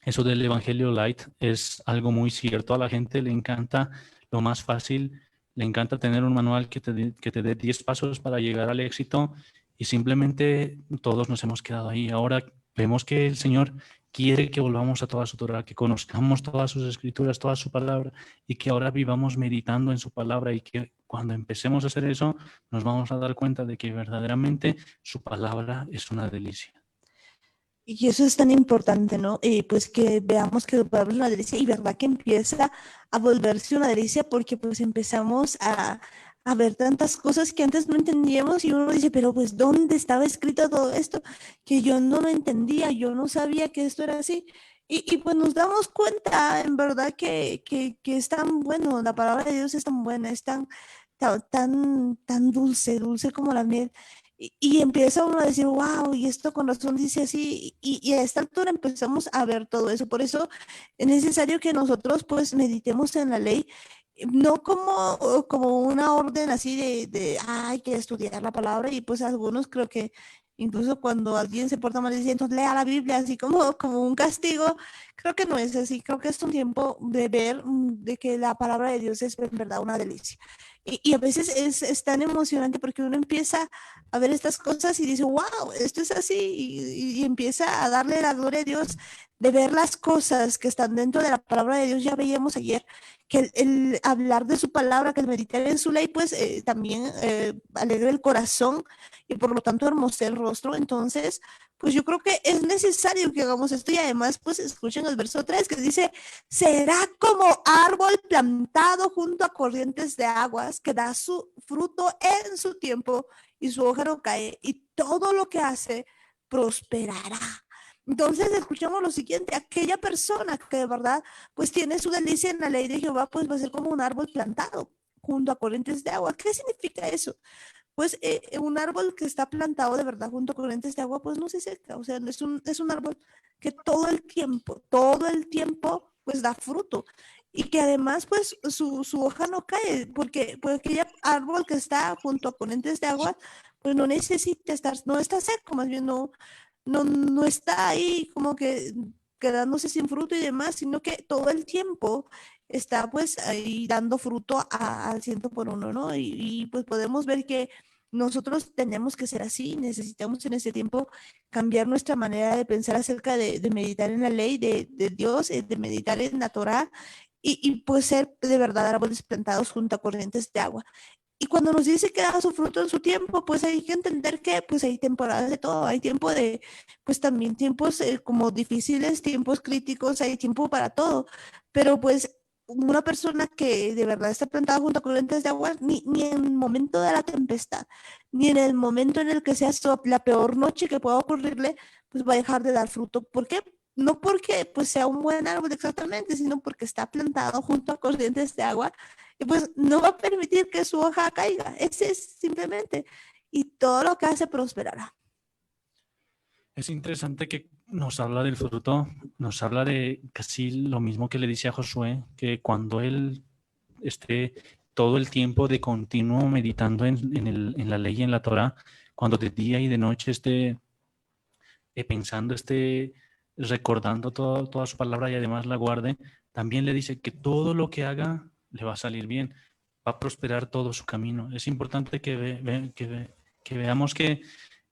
Eso del Evangelio Light es algo muy cierto, a la gente le encanta lo más fácil, le encanta tener un manual que te dé 10 pasos para llegar al éxito y simplemente todos nos hemos quedado ahí. Ahora vemos que el Señor quiere que volvamos a toda su Torah, que conozcamos todas sus escrituras, toda su palabra y que ahora vivamos meditando en su palabra y que cuando empecemos a hacer eso nos vamos a dar cuenta de que verdaderamente su palabra es una delicia. Y eso es tan importante, ¿no? Pues que veamos que la palabra es una delicia y verdad que empieza a volverse una delicia porque pues empezamos a ver tantas cosas que antes no entendíamos y uno dice, pero pues ¿dónde estaba escrito todo esto? Que yo no lo entendía, yo no sabía que esto era así. Y pues nos damos cuenta, en verdad, que es tan bueno, la palabra de Dios es tan buena, es tan dulce, dulce como la miel. Y empieza uno a decir, wow, y esto con razón dice así, y a esta altura empezamos a ver todo eso. Por eso es necesario que nosotros pues meditemos en la ley, no como una orden así hay que estudiar la palabra, y pues algunos creo que incluso cuando alguien se porta mal diciendo, lea la Biblia, así como un castigo, creo que no es así, creo que es un tiempo de ver de que la palabra de Dios es en verdad una delicia. Y a veces es tan emocionante porque uno empieza a ver estas cosas y dice, wow, esto es así, y empieza a darle la gloria a Dios de ver las cosas que están dentro de la palabra de Dios. Ya veíamos ayer que el hablar de su palabra, que el meditar en su ley, pues también alegra el corazón y por lo tanto hermosa el rostro. Entonces, pues yo creo que es necesario que hagamos esto y además, pues escuchen el verso 3 que dice, será como árbol plantado junto a corrientes de aguas que da su fruto en su tiempo y su hoja no cae y todo lo que hace prosperará. Entonces escuchamos lo siguiente, aquella persona que de verdad pues tiene su delicia en la ley de Jehová pues va a ser como un árbol plantado junto a corrientes de agua. ¿Qué significa eso? pues un árbol que está plantado de verdad junto a corrientes de agua, pues no se seca. O sea, es un árbol que todo el tiempo, pues da fruto. Y que además, pues su hoja no cae, porque aquel árbol que está junto a corrientes de agua, pues no necesita estar, no está seco, más bien no está ahí como que quedándose sin fruto y demás, sino que todo el tiempo está pues ahí dando fruto al ciento por uno, ¿no? Pues podemos ver que nosotros tenemos que ser así, necesitamos en ese tiempo cambiar nuestra manera de pensar acerca de meditar en la ley de Dios, de meditar en la Torah pues ser de verdad árboles plantados junto a corrientes de agua. Y cuando nos dice que da su fruto en su tiempo, pues hay que entender que pues hay temporadas de todo, hay tiempo de, pues también tiempos como difíciles, tiempos críticos, hay tiempo para todo, pero pues una persona que de verdad está plantada junto a corrientes de agua, ni en el momento de la tempestad, ni en el momento en el que sea la peor noche que pueda ocurrirle, pues va a dejar de dar fruto. ¿Por qué? No porque pues sea un buen árbol exactamente, sino porque está plantado junto a corrientes de agua y pues no va a permitir que su hoja caiga. Ese es simplemente. Y todo lo que hace prosperará. Es interesante que nos habla del fruto, nos habla de casi lo mismo que le dice a Josué, que cuando él esté todo el tiempo de continuo meditando en la ley y en la Torah, cuando de día y de noche esté pensando, esté recordando toda su palabra y además la guarde, también le dice que todo lo que haga le va a salir bien, va a prosperar todo su camino. Es importante que veamos que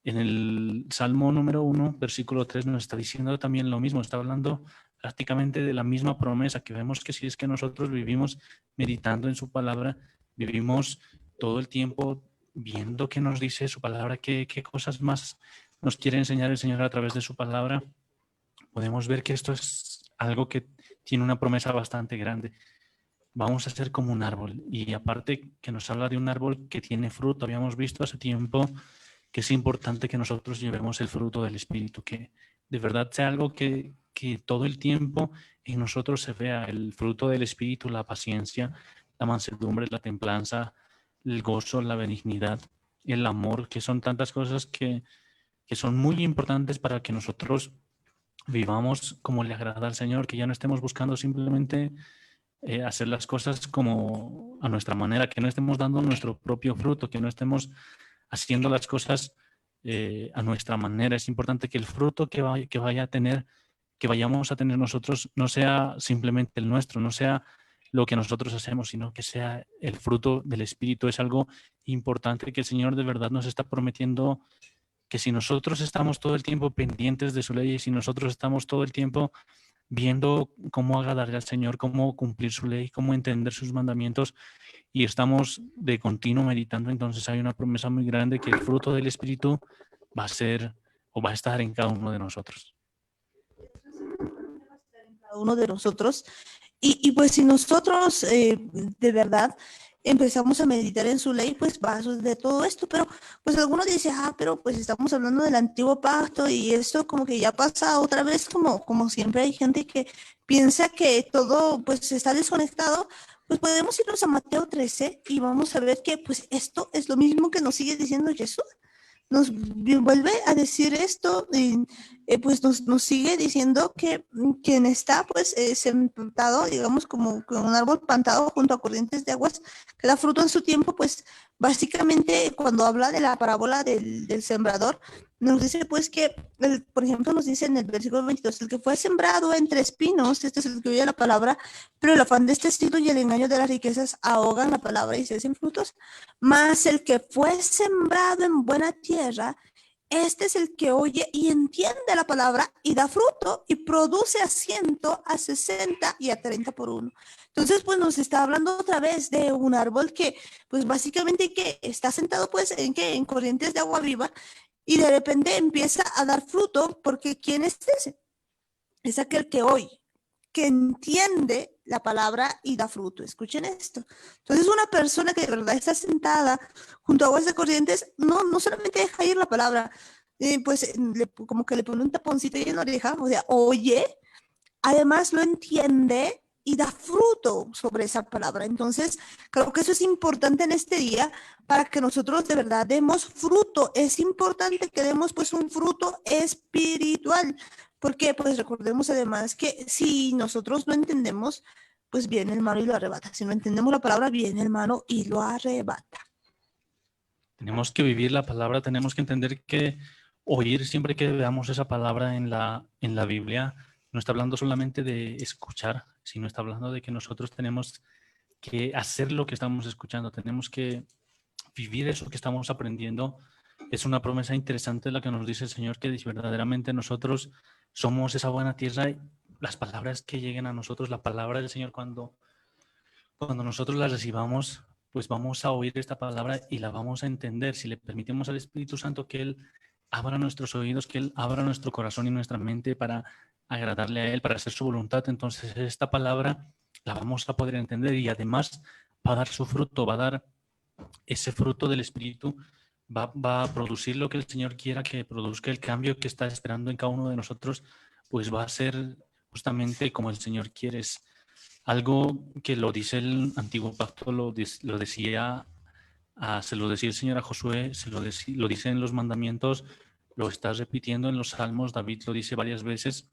en el Salmo número 1, versículo 3, nos está diciendo también lo mismo, está hablando prácticamente de la misma promesa, que vemos que si es que nosotros vivimos meditando en su palabra, vivimos todo el tiempo viendo qué nos dice su palabra, qué cosas más nos quiere enseñar el Señor a través de su palabra, podemos ver que esto es algo que tiene una promesa bastante grande. Vamos a ser como un árbol, y aparte que nos habla de un árbol que tiene fruto. Habíamos visto hace tiempo que es importante que nosotros llevemos el fruto del Espíritu, que de verdad sea algo que todo el tiempo en nosotros se vea el fruto del Espíritu, la paciencia, la mansedumbre, la templanza, el gozo, la benignidad, el amor, que son tantas cosas que son muy importantes para que nosotros vivamos como le agrada al Señor, que ya no estemos buscando simplemente hacer las cosas como a nuestra manera, que no estemos dando nuestro propio fruto, que no estemos haciendo las cosas a nuestra manera. Es importante que el fruto que vaya a tener, que vayamos a tener nosotros, no sea simplemente el nuestro, no sea lo que nosotros hacemos, sino que sea el fruto del Espíritu. Es algo importante que el Señor de verdad nos está prometiendo, que si nosotros estamos todo el tiempo pendientes de su ley y si nosotros estamos todo el tiempo viendo cómo agradarle al Señor, cómo cumplir su ley, cómo entender sus mandamientos y estamos de continuo meditando, entonces hay una promesa muy grande que el fruto del Espíritu va a ser o va a estar en cada uno de nosotros. Cada uno de nosotros. Pues si nosotros de verdad empezamos a meditar en su ley, pues va a suceder todo esto, pero pues algunos dicen, pero pues estamos hablando del antiguo pacto y esto como que ya pasa otra vez, como siempre hay gente que piensa que todo pues está desconectado, pues podemos irnos a Mateo 13 y vamos a ver que pues esto es lo mismo que nos sigue diciendo Jesús. Nos vuelve a decir esto y pues nos sigue diciendo que quien está pues sentado, digamos, como un árbol plantado junto a corrientes de aguas que da fruto en su tiempo, pues básicamente cuando habla de la parábola del sembrador, nos dice pues que, por ejemplo, nos dice en el versículo 22, el que fue sembrado entre espinos, este es el que oye la palabra, pero el afán de este siglo y el engaño de las riquezas ahogan la palabra y se hacen frutos, mas el que fue sembrado en buena tierra, este es el que oye y entiende la palabra y da fruto y produce a 100, a 60 y a 30 por uno. Entonces, pues nos está hablando otra vez de un árbol que, pues básicamente que está sentado pues en corrientes de agua viva y de repente empieza a dar fruto porque ¿quién es ese? Es aquel que oye, que entiende la palabra y da fruto. Escuchen esto. Entonces, una persona que de verdad está sentada junto a aguas de corrientes, no solamente deja ir la palabra, como que le pone un taponcito ahí en la oreja, o sea, oye, además lo entiende y da fruto sobre esa palabra. Entonces, creo que eso es importante en este día para que nosotros de verdad demos fruto. Es importante que demos pues un fruto espiritual, porque pues recordemos además que si nosotros no entendemos, pues viene el malo y lo arrebata. Si no entendemos la palabra, viene el malo y lo arrebata. Tenemos que vivir la palabra, tenemos que entender que oír siempre que veamos esa palabra en la Biblia no está hablando solamente de escuchar, sino está hablando de que nosotros tenemos que hacer lo que estamos escuchando, tenemos que vivir eso que estamos aprendiendo. Es una promesa interesante la que nos dice el Señor, que verdaderamente nosotros somos esa buena tierra y las palabras que lleguen a nosotros, la palabra del Señor cuando nosotros la recibamos, pues vamos a oír esta palabra y la vamos a entender. Si le permitimos al Espíritu Santo que Él abra nuestros oídos, que Él abra nuestro corazón y nuestra mente para agradarle a Él, para hacer su voluntad, entonces esta palabra la vamos a poder entender y además va a dar su fruto, va a dar ese fruto del Espíritu, va a producir lo que el Señor quiera que produzca, el cambio que está esperando en cada uno de nosotros, pues va a ser justamente como el Señor quiere. Es algo que lo dice el antiguo pacto, lo decía, se lo decía el Señor a Josué, lo dice en los mandamientos, lo está repitiendo en los salmos, David lo dice varias veces,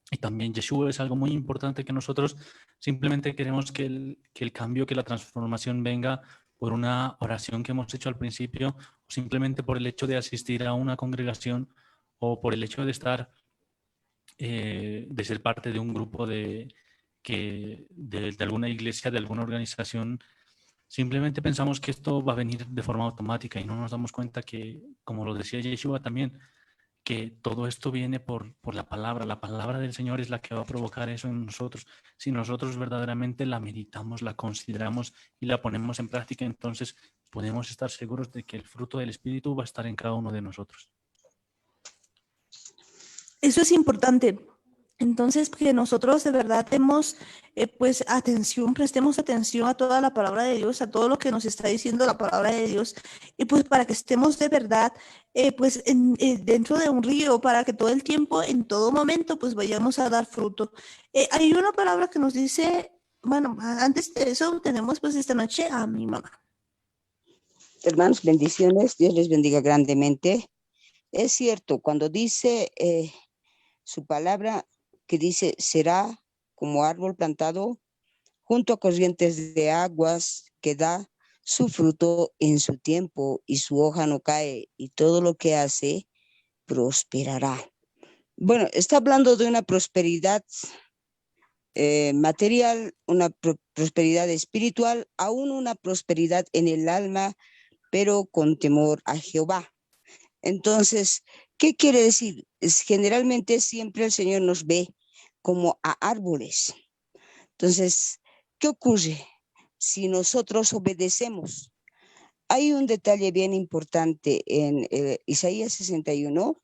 y también Yeshua. Es algo muy importante que nosotros simplemente queremos que el cambio, que la transformación venga por una oración que hemos hecho al principio, o simplemente por el hecho de asistir a una congregación, o por el hecho de estar, de ser parte de un grupo de alguna iglesia, de alguna organización. Simplemente pensamos que esto va a venir de forma automática y no nos damos cuenta que, como lo decía Yeshua también, que todo esto viene por la palabra. La palabra del Señor es la que va a provocar eso en nosotros. Si nosotros verdaderamente la meditamos, la consideramos y la ponemos en práctica, entonces podemos estar seguros de que el fruto del Espíritu va a estar en cada uno de nosotros. Eso es importante. Entonces, que nosotros de verdad demos pues atención, prestemos atención a toda la palabra de Dios, a todo lo que nos está diciendo la palabra de Dios, y pues para que estemos de verdad pues dentro de un río, para que todo el tiempo, en todo momento, pues vayamos a dar fruto. Hay una palabra que nos dice, bueno, antes de eso tenemos pues esta noche a mi mamá. Hermanos, bendiciones. Dios les bendiga grandemente. Es cierto, cuando dice su palabra, que dice, será como árbol plantado junto a corrientes de aguas, que da su fruto en su tiempo y su hoja no cae, y todo lo que hace prosperará. Bueno, está hablando de una prosperidad material, una prosperidad espiritual, aún una prosperidad en el alma, pero con temor a Jehová. Entonces, ¿qué quiere decir? Generalmente siempre el Señor nos ve como a árboles. Entonces, ¿qué ocurre si nosotros obedecemos? Hay un detalle bien importante en Isaías 61,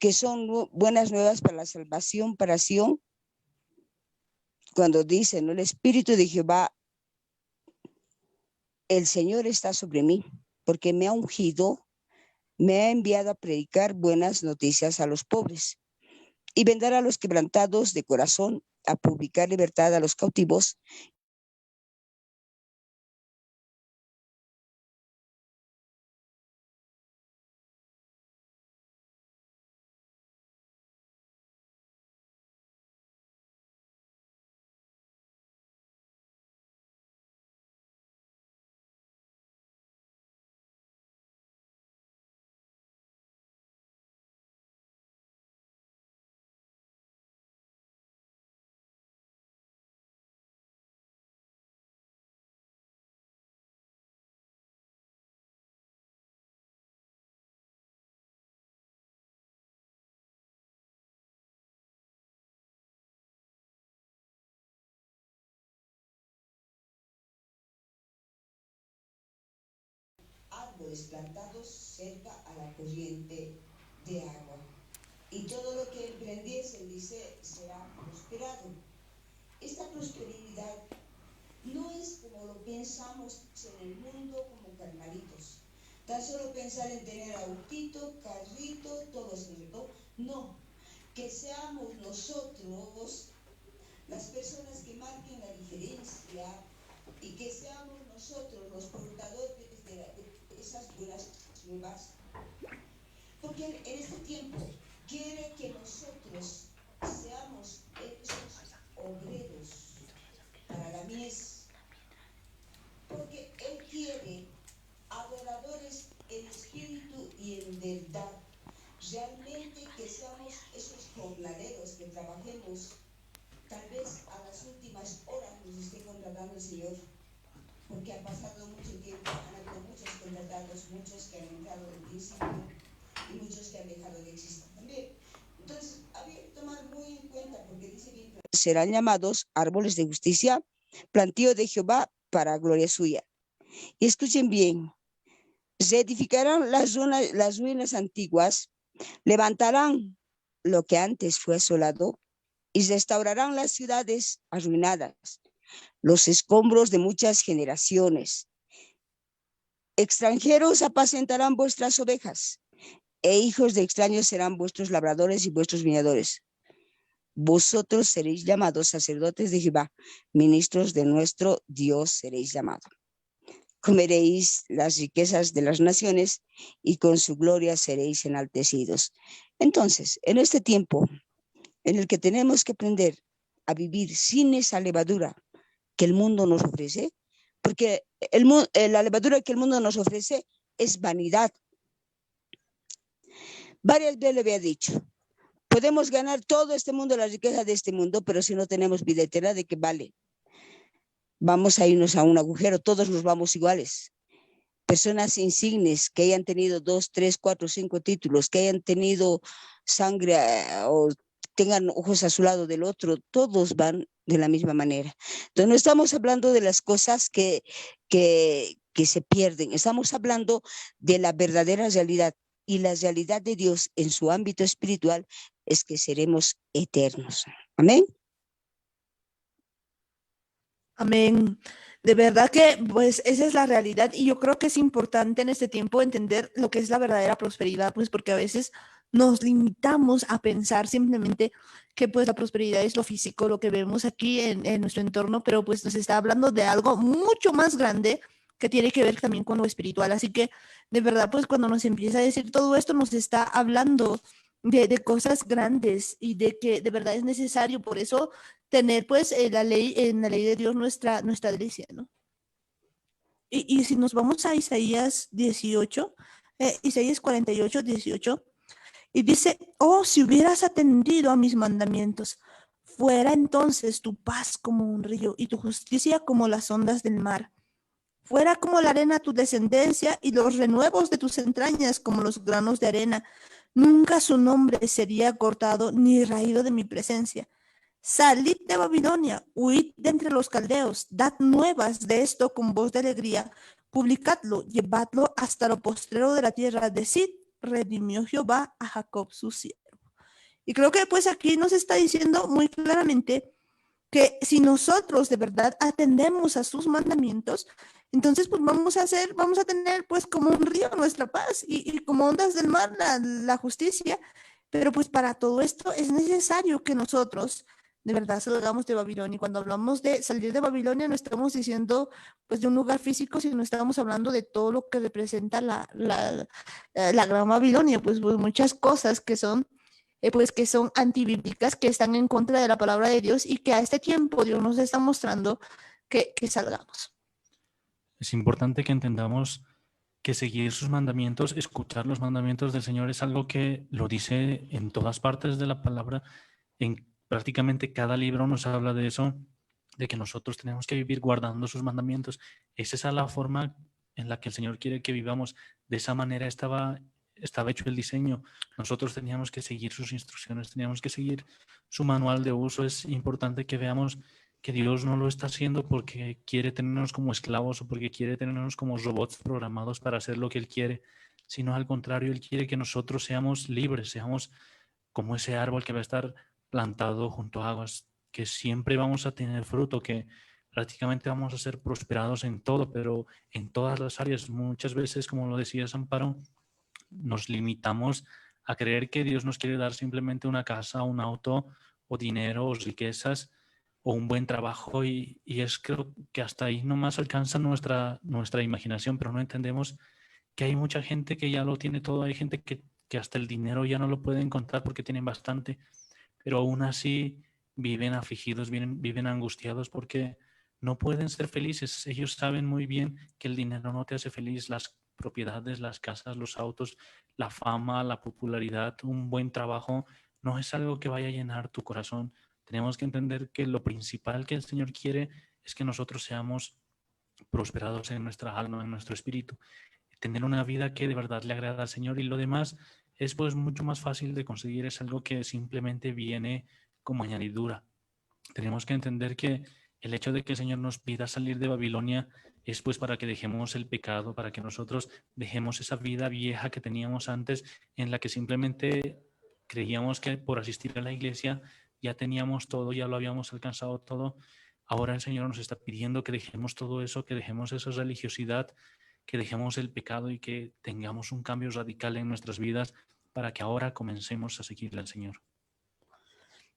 que son buenas nuevas para la salvación, para Sión, cuando dice, ¿no? El Espíritu de Jehová, el Señor está sobre mí, porque me ha ungido, me ha enviado a predicar buenas noticias a los pobres y vendar a los quebrantados de corazón, a publicar libertad a los cautivos. Árboles plantados cerca a la corriente de agua. Y todo lo que emprendiesen, dice, será prosperado. Esta prosperidad no es como lo pensamos en el mundo, como carnalitos. Tan solo pensar en tener autito, carrito, todo eso, ¿no? No, que seamos nosotros las personas que marquen la diferencia y que seamos nosotros los portadores de esas buenas nuevas. Porque en este tiempo quiere que nosotros seamos esos obreros para la mies. Porque Él quiere adoradores en espíritu y en verdad. Realmente que seamos esos jornaleros que trabajemos. Tal vez a las últimas horas nos esté contratando el Señor. Porque ha pasado mucho tiempo, han habido muchos contratados, muchos que han entrado en principio y muchos que han dejado de existir también. Entonces, había que tomar muy en cuenta, porque dice bien, serán llamados árboles de justicia, plantío de Jehová para gloria suya. Y escuchen bien, se edificarán las ruinas antiguas, levantarán lo que antes fue asolado y restaurarán las ciudades arruinadas, los escombros de muchas generaciones. Extranjeros apacentarán vuestras ovejas, e hijos de extraños serán vuestros labradores y vuestros viñadores. Vosotros seréis llamados sacerdotes de Jehová, ministros de nuestro Dios seréis llamados. Comeréis las riquezas de las naciones y con su gloria seréis enaltecidos. Entonces, en este tiempo en el que tenemos que aprender a vivir sin esa levadura que el mundo nos ofrece, porque la levadura que el mundo nos ofrece es vanidad. Varias veces le había dicho, podemos ganar todo este mundo, la riqueza de este mundo, pero si no tenemos vida eterna, ¿de qué vale? Vamos a irnos a un agujero, todos nos vamos iguales. Personas insignes que hayan tenido 2, 3, 4, 5 títulos, que hayan tenido sangre o tengan ojos a su lado del otro, todos van de la misma manera. Entonces no estamos hablando de las cosas que se pierden, estamos hablando de la verdadera realidad, y la realidad de Dios en su ámbito espiritual es que seremos eternos. Amén. Amén. De verdad que, pues, esa es la realidad y yo creo que es importante en este tiempo entender lo que es la verdadera prosperidad, pues, porque a veces nos limitamos a pensar simplemente que, pues, la prosperidad es lo físico, lo que vemos aquí en nuestro entorno, pero, pues, nos está hablando de algo mucho más grande que tiene que ver también con lo espiritual. Así que, de verdad, pues, cuando nos empieza a decir todo esto, nos está hablando de cosas grandes y de que de verdad es necesario. Por eso tener pues la ley, en la ley de Dios nuestra delicia, ¿no? Y si nos vamos a Isaías 18, Isaías 48, 18, y dice, oh, si hubieras atendido a mis mandamientos, fuera entonces tu paz como un río y tu justicia como las ondas del mar. Fuera como la arena tu descendencia y los renuevos de tus entrañas como los granos de arena. Nunca su nombre sería cortado ni raído de mi presencia. Salid de Babilonia, huid de entre los caldeos, dad nuevas de esto con voz de alegría, publicadlo, llevadlo hasta lo postrero de la tierra, decid, redimió Jehová a Jacob su siervo. Y creo que pues aquí nos está diciendo muy claramente que si nosotros de verdad atendemos a sus mandamientos, entonces pues vamos a tener pues como un río nuestra paz y como ondas del mar la justicia, pero pues para todo esto es necesario que nosotros de verdad salgamos de Babilonia. Y cuando hablamos de salir de Babilonia no estamos diciendo pues de un lugar físico, sino estamos hablando de todo lo que representa la gran Babilonia, pues muchas cosas pues que son antibíblicas, que están en contra de la palabra de Dios y que a este tiempo Dios nos está mostrando que salgamos. Es importante que entendamos que seguir sus mandamientos, escuchar los mandamientos del Señor es algo que lo dice en todas partes de la palabra. En prácticamente cada libro nos habla de eso, de que nosotros tenemos que vivir guardando sus mandamientos. Es esa la forma en la que el Señor quiere que vivamos. De esa manera estaba hecho el diseño. Nosotros teníamos que seguir sus instrucciones, teníamos que seguir su manual de uso. Es importante que veamos que Dios no lo está haciendo porque quiere tenernos como esclavos o porque quiere tenernos como robots programados para hacer lo que Él quiere, sino al contrario, Él quiere que nosotros seamos libres, seamos como ese árbol que va a estar plantado junto a aguas, que siempre vamos a tener fruto, que prácticamente vamos a ser prosperados en todo, pero en todas las áreas. Muchas veces, como lo decía Amparo, nos limitamos a creer que Dios nos quiere dar simplemente una casa, un auto o dinero o riquezas, o un buen trabajo y es creo que hasta ahí nomás alcanza nuestra imaginación, pero no entendemos que hay mucha gente que ya lo tiene todo, hay gente que hasta el dinero ya no lo puede encontrar porque tienen bastante, pero aún así viven afligidos, viven angustiados porque no pueden ser felices. Ellos saben muy bien que el dinero no te hace feliz, las propiedades, las casas, los autos, la fama, la popularidad, un buen trabajo, no es algo que vaya a llenar tu corazón. Tenemos que entender que lo principal que el Señor quiere es que nosotros seamos prosperados en nuestra alma, en nuestro espíritu, tener una vida que de verdad le agrada al Señor, y lo demás es pues mucho más fácil de conseguir, es algo que simplemente viene como añadidura. Tenemos que entender que el hecho de que el Señor nos pida salir de Babilonia es pues para que dejemos el pecado, para que nosotros dejemos esa vida vieja que teníamos antes, en la que simplemente creíamos que por asistir a la iglesia ya teníamos todo, ya lo habíamos alcanzado todo. Ahora el Señor nos está pidiendo que dejemos todo eso, que dejemos esa religiosidad, que dejemos el pecado y que tengamos un cambio radical en nuestras vidas para que ahora comencemos a seguirle al Señor.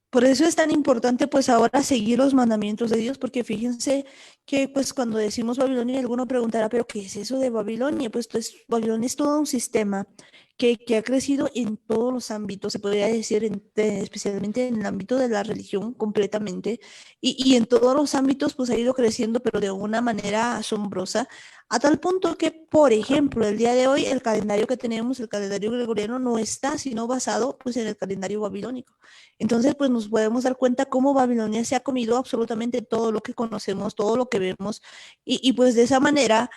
Por eso es tan importante pues ahora seguir los mandamientos de Dios, porque fíjense que pues cuando decimos Babilonia, alguno preguntará, pero ¿qué es eso de Babilonia? Pues Babilonia es todo un sistema que ha crecido en todos los ámbitos, se podría decir, especialmente en el ámbito de la religión completamente, y en todos los ámbitos pues ha ido creciendo, pero de una manera asombrosa, a tal punto que, por ejemplo, el día de hoy el calendario que tenemos, el calendario gregoriano, no está sino basado pues en el calendario babilónico. Entonces, pues nos podemos dar cuenta cómo Babilonia se ha comido absolutamente todo lo que conocemos, todo lo que vemos, y pues de esa manera,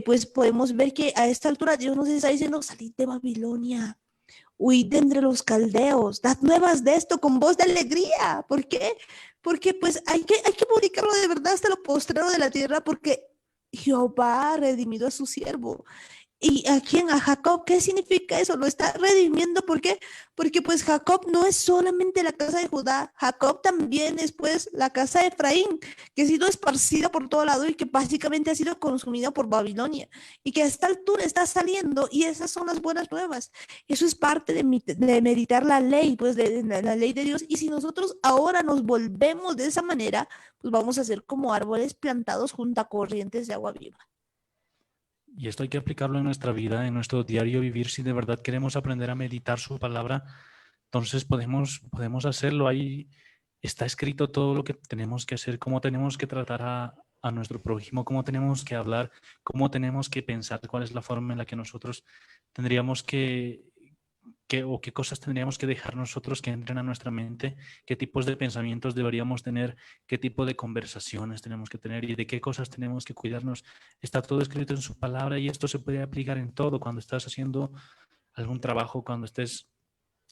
pues podemos ver que a esta altura Dios nos está diciendo, salid de Babilonia, huid de entre los caldeos, dad nuevas de esto con voz de alegría. ¿Por qué? Porque pues hay que publicarlo de verdad hasta lo postrero de la tierra, porque Jehová ha redimido a su siervo. ¿Y a quién? A Jacob. ¿Qué significa eso? Lo está redimiendo. ¿Por qué? Porque pues Jacob no es solamente la casa de Judá. Jacob también es pues la casa de Efraín, que ha sido esparcida por todo lado y que básicamente ha sido consumida por Babilonia. Y que a esta altura está saliendo, y esas son las buenas nuevas. Eso es parte de meditar la ley, pues de la ley de Dios. Y si nosotros ahora nos volvemos de esa manera, pues vamos a ser como árboles plantados junto a corrientes de agua viva. Y esto hay que aplicarlo en nuestra vida, en nuestro diario vivir. Si de verdad queremos aprender a meditar su palabra, entonces podemos hacerlo. Ahí está escrito todo lo que tenemos que hacer, cómo tenemos que tratar a nuestro prójimo, cómo tenemos que hablar, cómo tenemos que pensar, cuál es la forma en la que nosotros tendríamos o qué cosas tendríamos que dejar nosotros que entren a nuestra mente, qué tipos de pensamientos deberíamos tener, qué tipo de conversaciones tenemos que tener y de qué cosas tenemos que cuidarnos. Está todo escrito en su palabra, y esto se puede aplicar en todo, cuando estás haciendo algún trabajo, cuando estés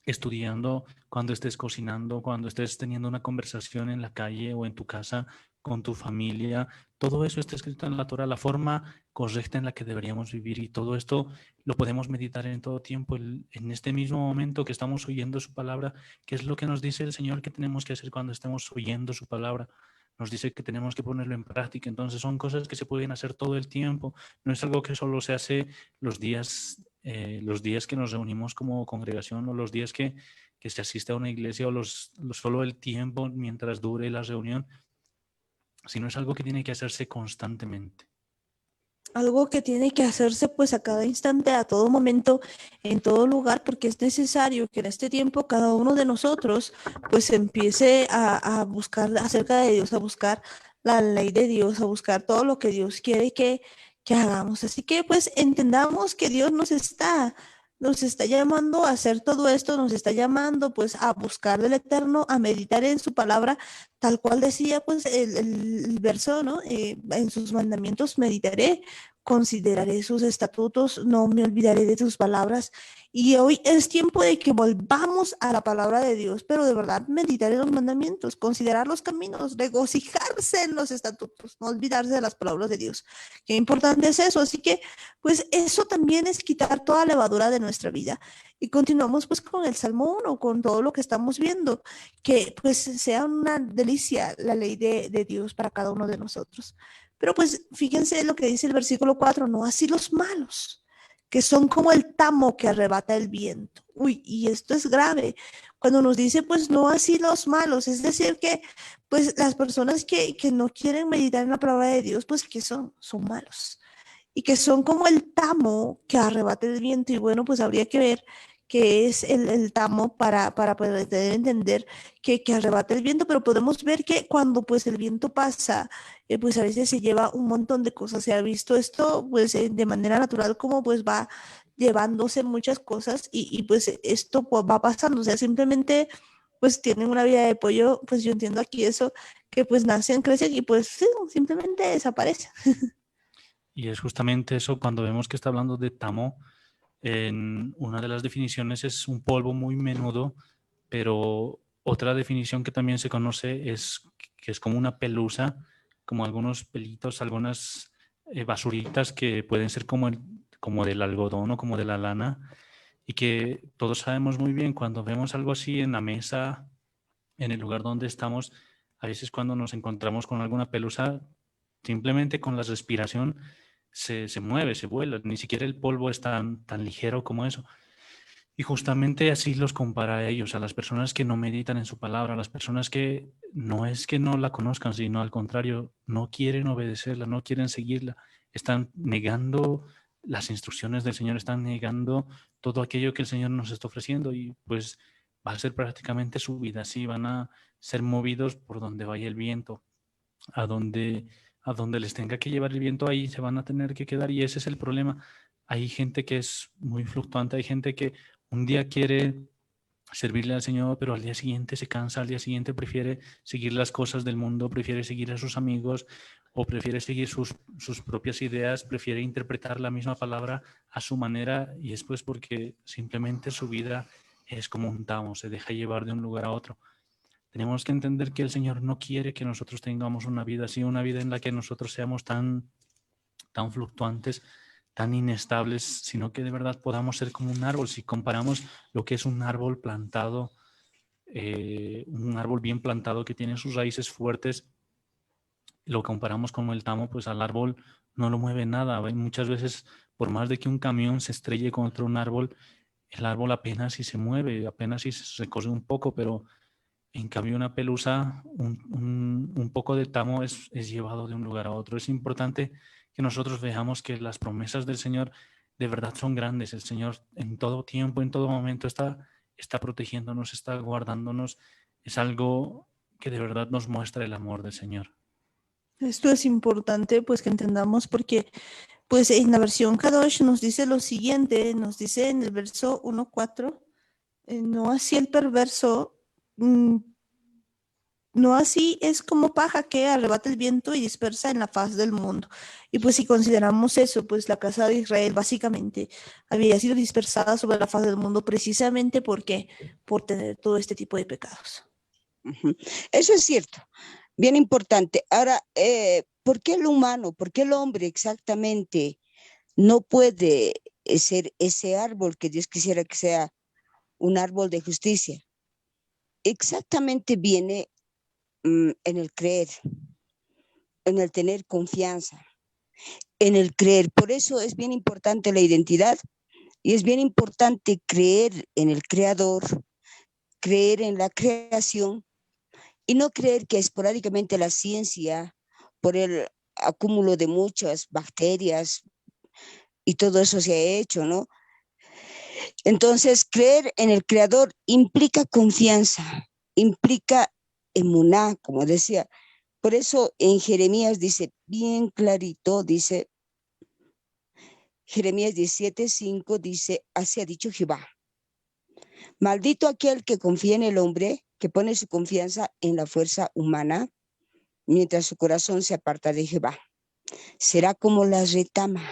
estudiando, cuando estés cocinando, cuando estés teniendo una conversación en la calle o en tu casa con tu familia. Todo eso está escrito en la Torah, la forma correcta en la que deberíamos vivir, y todo esto lo podemos meditar en todo tiempo, en este mismo momento que estamos oyendo su palabra. ¿Qué es lo que nos dice el Señor que tenemos que hacer cuando estemos oyendo su palabra? Nos dice que tenemos que ponerlo en práctica. Entonces son cosas que se pueden hacer todo el tiempo. No es algo que solo se hace los días que nos reunimos como congregación, o los días que se asiste a una iglesia, o solo el tiempo mientras dure la reunión, sino es algo que tiene que hacerse constantemente. Algo que tiene que hacerse pues a cada instante, a todo momento, en todo lugar, porque es necesario que en este tiempo cada uno de nosotros pues empiece a buscar acerca de Dios, a buscar la ley de Dios, a buscar todo lo que Dios quiere que hagamos. Así que pues entendamos que Dios nos está llamando a hacer todo esto, nos está llamando pues a buscar del Eterno, a meditar en su palabra, tal cual decía pues el verso, ¿no? En sus mandamientos meditaré, consideraré sus estatutos, no me olvidaré de sus palabras. Y hoy es tiempo de que volvamos a la palabra de Dios, pero de verdad meditar en los mandamientos, considerar los caminos, regocijarse en los estatutos, no olvidarse de las palabras de Dios. Qué importante es eso. Así que, pues eso también es quitar toda levadura de nuestra vida. Y continuamos pues con el Salmo 1, con todo lo que estamos viendo, que pues sea una delicia la ley de Dios para cada uno de nosotros. Pero pues fíjense lo que dice el versículo 4, no así los malos, que son como el tamo que arrebata el viento. Uy, y esto es grave. Cuando nos dice, pues no así los malos, es decir, que pues las personas que no quieren meditar en la palabra de Dios, pues que son malos y que son como el tamo que arrebata el viento. Y bueno, pues habría que ver qué es el tamo para poder entender que arrebata el viento, pero podemos ver que cuando pues el viento pasa, pues a veces se lleva un montón de cosas. Se ha visto esto pues de manera natural como pues va llevándose muchas cosas y pues esto pues, va pasando, o sea, simplemente pues tienen una vida de pollo, pues yo entiendo aquí eso, que pues nacen, crecen y pues sí, simplemente desaparecen. Y es justamente eso cuando vemos que está hablando de tamo. En una de las definiciones es un polvo muy menudo, pero otra definición que también se conoce es que es como una pelusa, como algunos pelitos, algunas basuritas que pueden ser como del algodón o como de la lana, y que todos sabemos muy bien cuando vemos algo así en la mesa, en el lugar donde estamos, a veces cuando nos encontramos con alguna pelusa, simplemente con la respiración se mueve, se vuela, ni siquiera el polvo es tan ligero como eso. Y justamente así los compara a ellos, a las personas que no meditan en su palabra, a las personas que no es que no la conozcan, sino al contrario, no quieren obedecerla, no quieren seguirla, están negando las instrucciones del Señor, están negando todo aquello que el Señor nos está ofreciendo y pues va a ser prácticamente su vida, así van a ser movidos por donde vaya el viento, a donde, a donde les tenga que llevar el viento, ahí se van a tener que quedar y ese es el problema. Hay gente que es muy fluctuante, hay gente que un día quiere servirle al Señor, pero al día siguiente se cansa, al día siguiente prefiere seguir las cosas del mundo, prefiere seguir a sus amigos o prefiere seguir sus propias ideas, prefiere interpretar la misma palabra a su manera y es pues porque simplemente su vida es como un tamo, se deja llevar de un lugar a otro. Tenemos que entender que el Señor no quiere que nosotros tengamos una vida así, una vida en la que nosotros seamos tan fluctuantes, tan inestables, sino que de verdad podamos ser como un árbol. Si comparamos lo que es un árbol plantado, un árbol bien plantado que tiene sus raíces fuertes, lo comparamos con el tamo, pues al árbol no lo mueve nada. Muchas veces, por más de que un camión se estrelle contra un árbol, el árbol apenas si se mueve, apenas si se recoge un poco, pero en cambio una pelusa, un poco de tamo es llevado de un lugar a otro. Es importante que nosotros veamos que las promesas del Señor de verdad son grandes. El Señor en todo tiempo, en todo momento está protegiéndonos, está guardándonos. Es algo que de verdad nos muestra el amor del Señor. Esto es importante pues que entendamos porque pues en la versión Kadosh nos dice lo siguiente, nos dice en el verso 1:4, no así el perverso, no así es como paja que arrebata el viento y dispersa en la faz del mundo. Y pues si consideramos eso, pues la casa de Israel básicamente había sido dispersada sobre la faz del mundo precisamente porque por tener todo este tipo de pecados. Eso es cierto, bien importante. Ahora, ¿por qué el humano, por qué el hombre exactamente no puede ser ese árbol que Dios quisiera que sea un árbol de justicia? Exactamente viene en el creer, en el tener confianza, en el creer. Por eso es bien importante la identidad y es bien importante creer en el Creador, creer en la creación y no creer que esporádicamente la ciencia, por el acúmulo de muchas bacterias y todo eso se ha hecho, ¿no? Entonces, creer en el Creador implica confianza, implica emuná, como decía. Por eso en Jeremías dice bien clarito, dice, Jeremías 17:5 dice, así ha dicho Jehová. Maldito aquel que confía en el hombre, que pone su confianza en la fuerza humana, mientras su corazón se aparta de Jehová. Será como la retama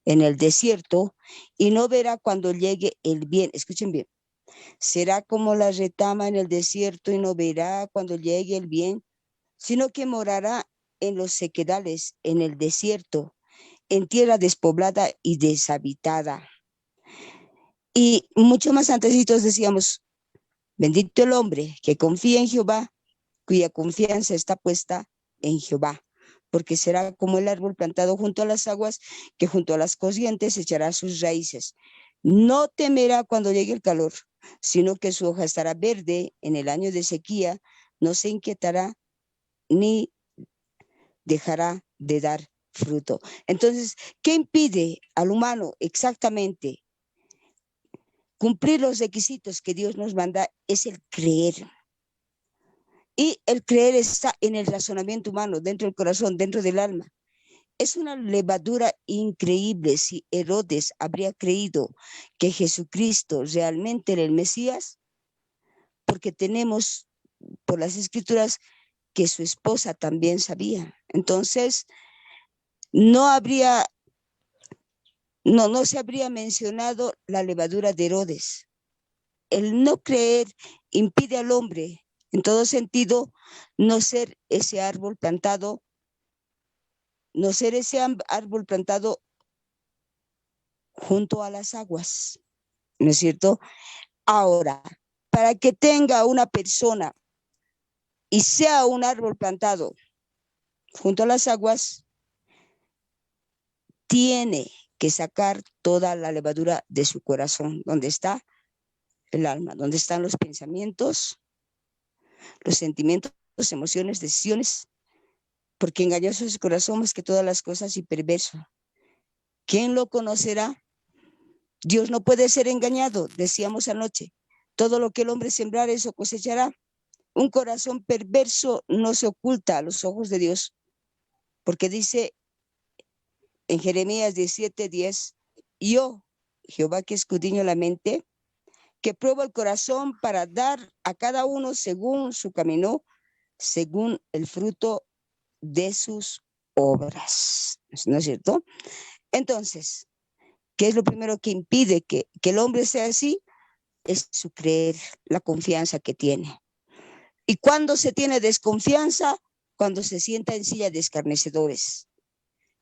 en el desierto y no verá cuando llegue el bien. Escuchen bien. Será como la retama en el desierto y no verá cuando llegue el bien, sino que morará en los sequedales, en el desierto, en tierra despoblada y deshabitada. Y mucho más antesitos decíamos, bendito el hombre que confía en Jehová, cuya confianza está puesta en Jehová. porque será como el árbol plantado junto a las aguas, que junto a las corrientes echará sus raíces. No temerá cuando llegue el calor, sino que su hoja estará verde en el año de sequía, no se inquietará ni dejará de dar fruto. Entonces, ¿qué impide al humano exactamente cumplir los requisitos que Dios nos manda? Es el creer. Y el creer está en el razonamiento humano, dentro del corazón, dentro del alma. Es una levadura increíble si Herodes habría creído que Jesucristo realmente era el Mesías, porque tenemos por las escrituras que su esposa también sabía. Entonces, no habría, no se habría mencionado la levadura de Herodes. El no creer impide al hombre, en todo sentido, no ser ese árbol plantado, junto a las aguas, ¿no es cierto? Ahora, para que tenga una persona y sea un árbol plantado junto a las aguas, tiene que sacar toda la levadura de su corazón, donde está el alma, donde están los pensamientos, los sentimientos, las emociones, decisiones, porque engañoso es el corazón más que todas las cosas y perverso. ¿Quién lo conocerá? Dios no puede ser engañado, decíamos anoche. Todo lo que el hombre sembrar, eso cosechará. Un corazón perverso no se oculta a los ojos de Dios, porque dice en Jeremías 17:10, yo, Jehová que escudriño la mente, que pruebo el corazón para dar a cada uno según su camino, según el fruto de sus obras. ¿No es cierto? Entonces, ¿qué es lo primero que impide que el hombre sea así? Es su creer, la confianza que tiene. ¿Y cuando se tiene desconfianza? Cuando se sienta en silla de escarnecedores.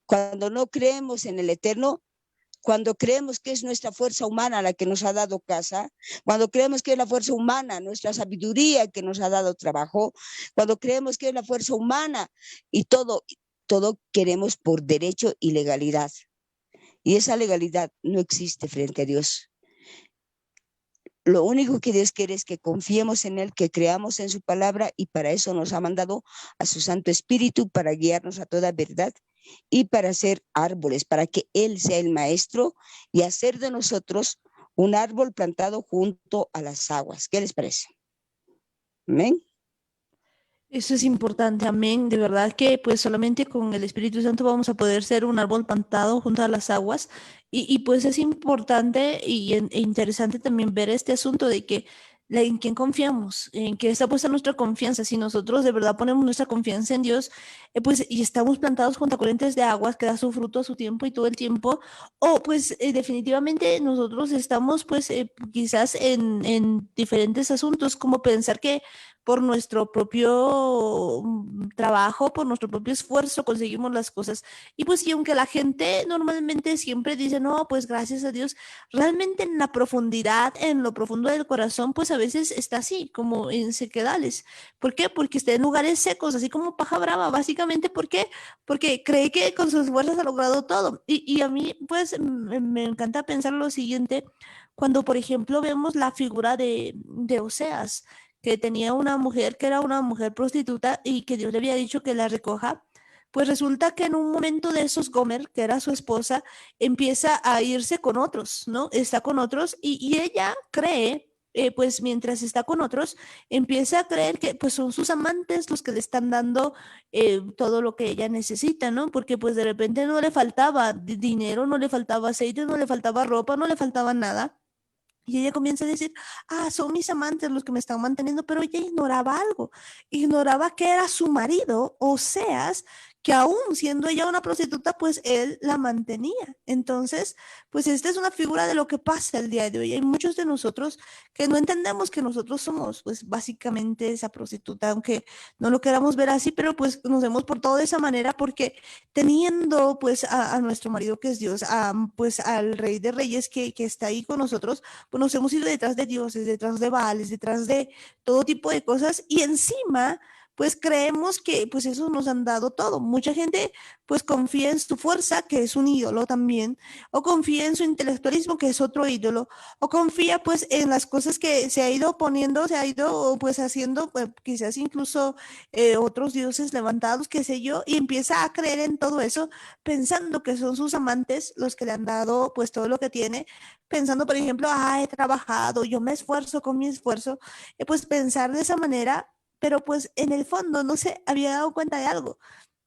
Cuando no creemos en el Eterno, cuando creemos que es nuestra fuerza humana la que nos ha dado casa, cuando creemos que es la fuerza humana, nuestra sabiduría que nos ha dado trabajo, cuando creemos que es la fuerza humana y todo queremos por derecho y legalidad. Y esa legalidad no existe frente a Dios. Lo único que Dios quiere es que confiemos en Él, que creamos en su palabra, y para eso nos ha mandado a su Santo Espíritu, para guiarnos a toda verdad y para ser árboles, para que Él sea el maestro y hacer de nosotros un árbol plantado junto a las aguas. ¿Qué les parece? Amén. Eso es importante, amén. De verdad que pues solamente con el Espíritu Santo vamos a poder ser un árbol plantado junto a las aguas. Y pues es importante e interesante también ver este asunto de que en quién confiamos, en qué está puesta nuestra confianza. Si nosotros de verdad ponemos nuestra confianza en Dios, pues y estamos plantados junto a corrientes de aguas que da su fruto a su tiempo y todo el tiempo, o pues definitivamente nosotros estamos pues quizás en diferentes asuntos, como pensar que por nuestro propio trabajo, por nuestro propio esfuerzo conseguimos las cosas. Y pues y aunque la gente normalmente siempre dice, no, pues gracias a Dios, realmente en la profundidad, en lo profundo del corazón, pues a veces está así, como en sequedales. ¿Por qué? Porque está en lugares secos, así como paja brava, básicamente. ¿Por qué? Porque cree que con sus fuerzas ha logrado todo. Y a mí, pues, me encanta pensar lo siguiente, cuando, por ejemplo, vemos la figura de Oseas, que tenía una mujer que era una mujer prostituta y que Dios le había dicho que la recoja, pues resulta que en un momento de esos Gomer, que era su esposa, empieza a irse con otros, ¿no? Está con otros y ella cree, pues mientras está con otros, empieza a creer que pues son sus amantes los que le están dando todo lo que ella necesita, ¿no? Porque pues de repente no le faltaba dinero, no le faltaba aceite, no le faltaba ropa, no le faltaba nada. Y ella comienza a decir, son mis amantes los que me están manteniendo, pero ella ignoraba algo, ignoraba que era su marido, Oseas, que aún siendo ella una prostituta, pues él la mantenía. Entonces, pues esta es una figura de lo que pasa el día de hoy. Hay muchos de nosotros que no entendemos que nosotros somos, pues básicamente esa prostituta, aunque no lo queramos ver así, pero pues nos hemos portado de esa manera porque teniendo pues a nuestro marido que es Dios, pues al Rey de Reyes que está ahí con nosotros, pues nos hemos ido detrás de dioses, detrás de Baales, detrás de todo tipo de cosas y encima pues creemos que pues eso nos han dado todo. Mucha gente pues confía en su fuerza, que es un ídolo también, o confía en su intelectualismo, que es otro ídolo, o confía pues en las cosas que se ha ido poniendo, se ha ido pues haciendo, pues, quizás incluso otros dioses levantados, qué sé yo, y empieza a creer en todo eso, pensando que son sus amantes los que le han dado pues todo lo que tiene, pensando por ejemplo, he trabajado, yo me esfuerzo con mi esfuerzo, pues pensar de esa manera, pero pues en el fondo no se había dado cuenta de algo,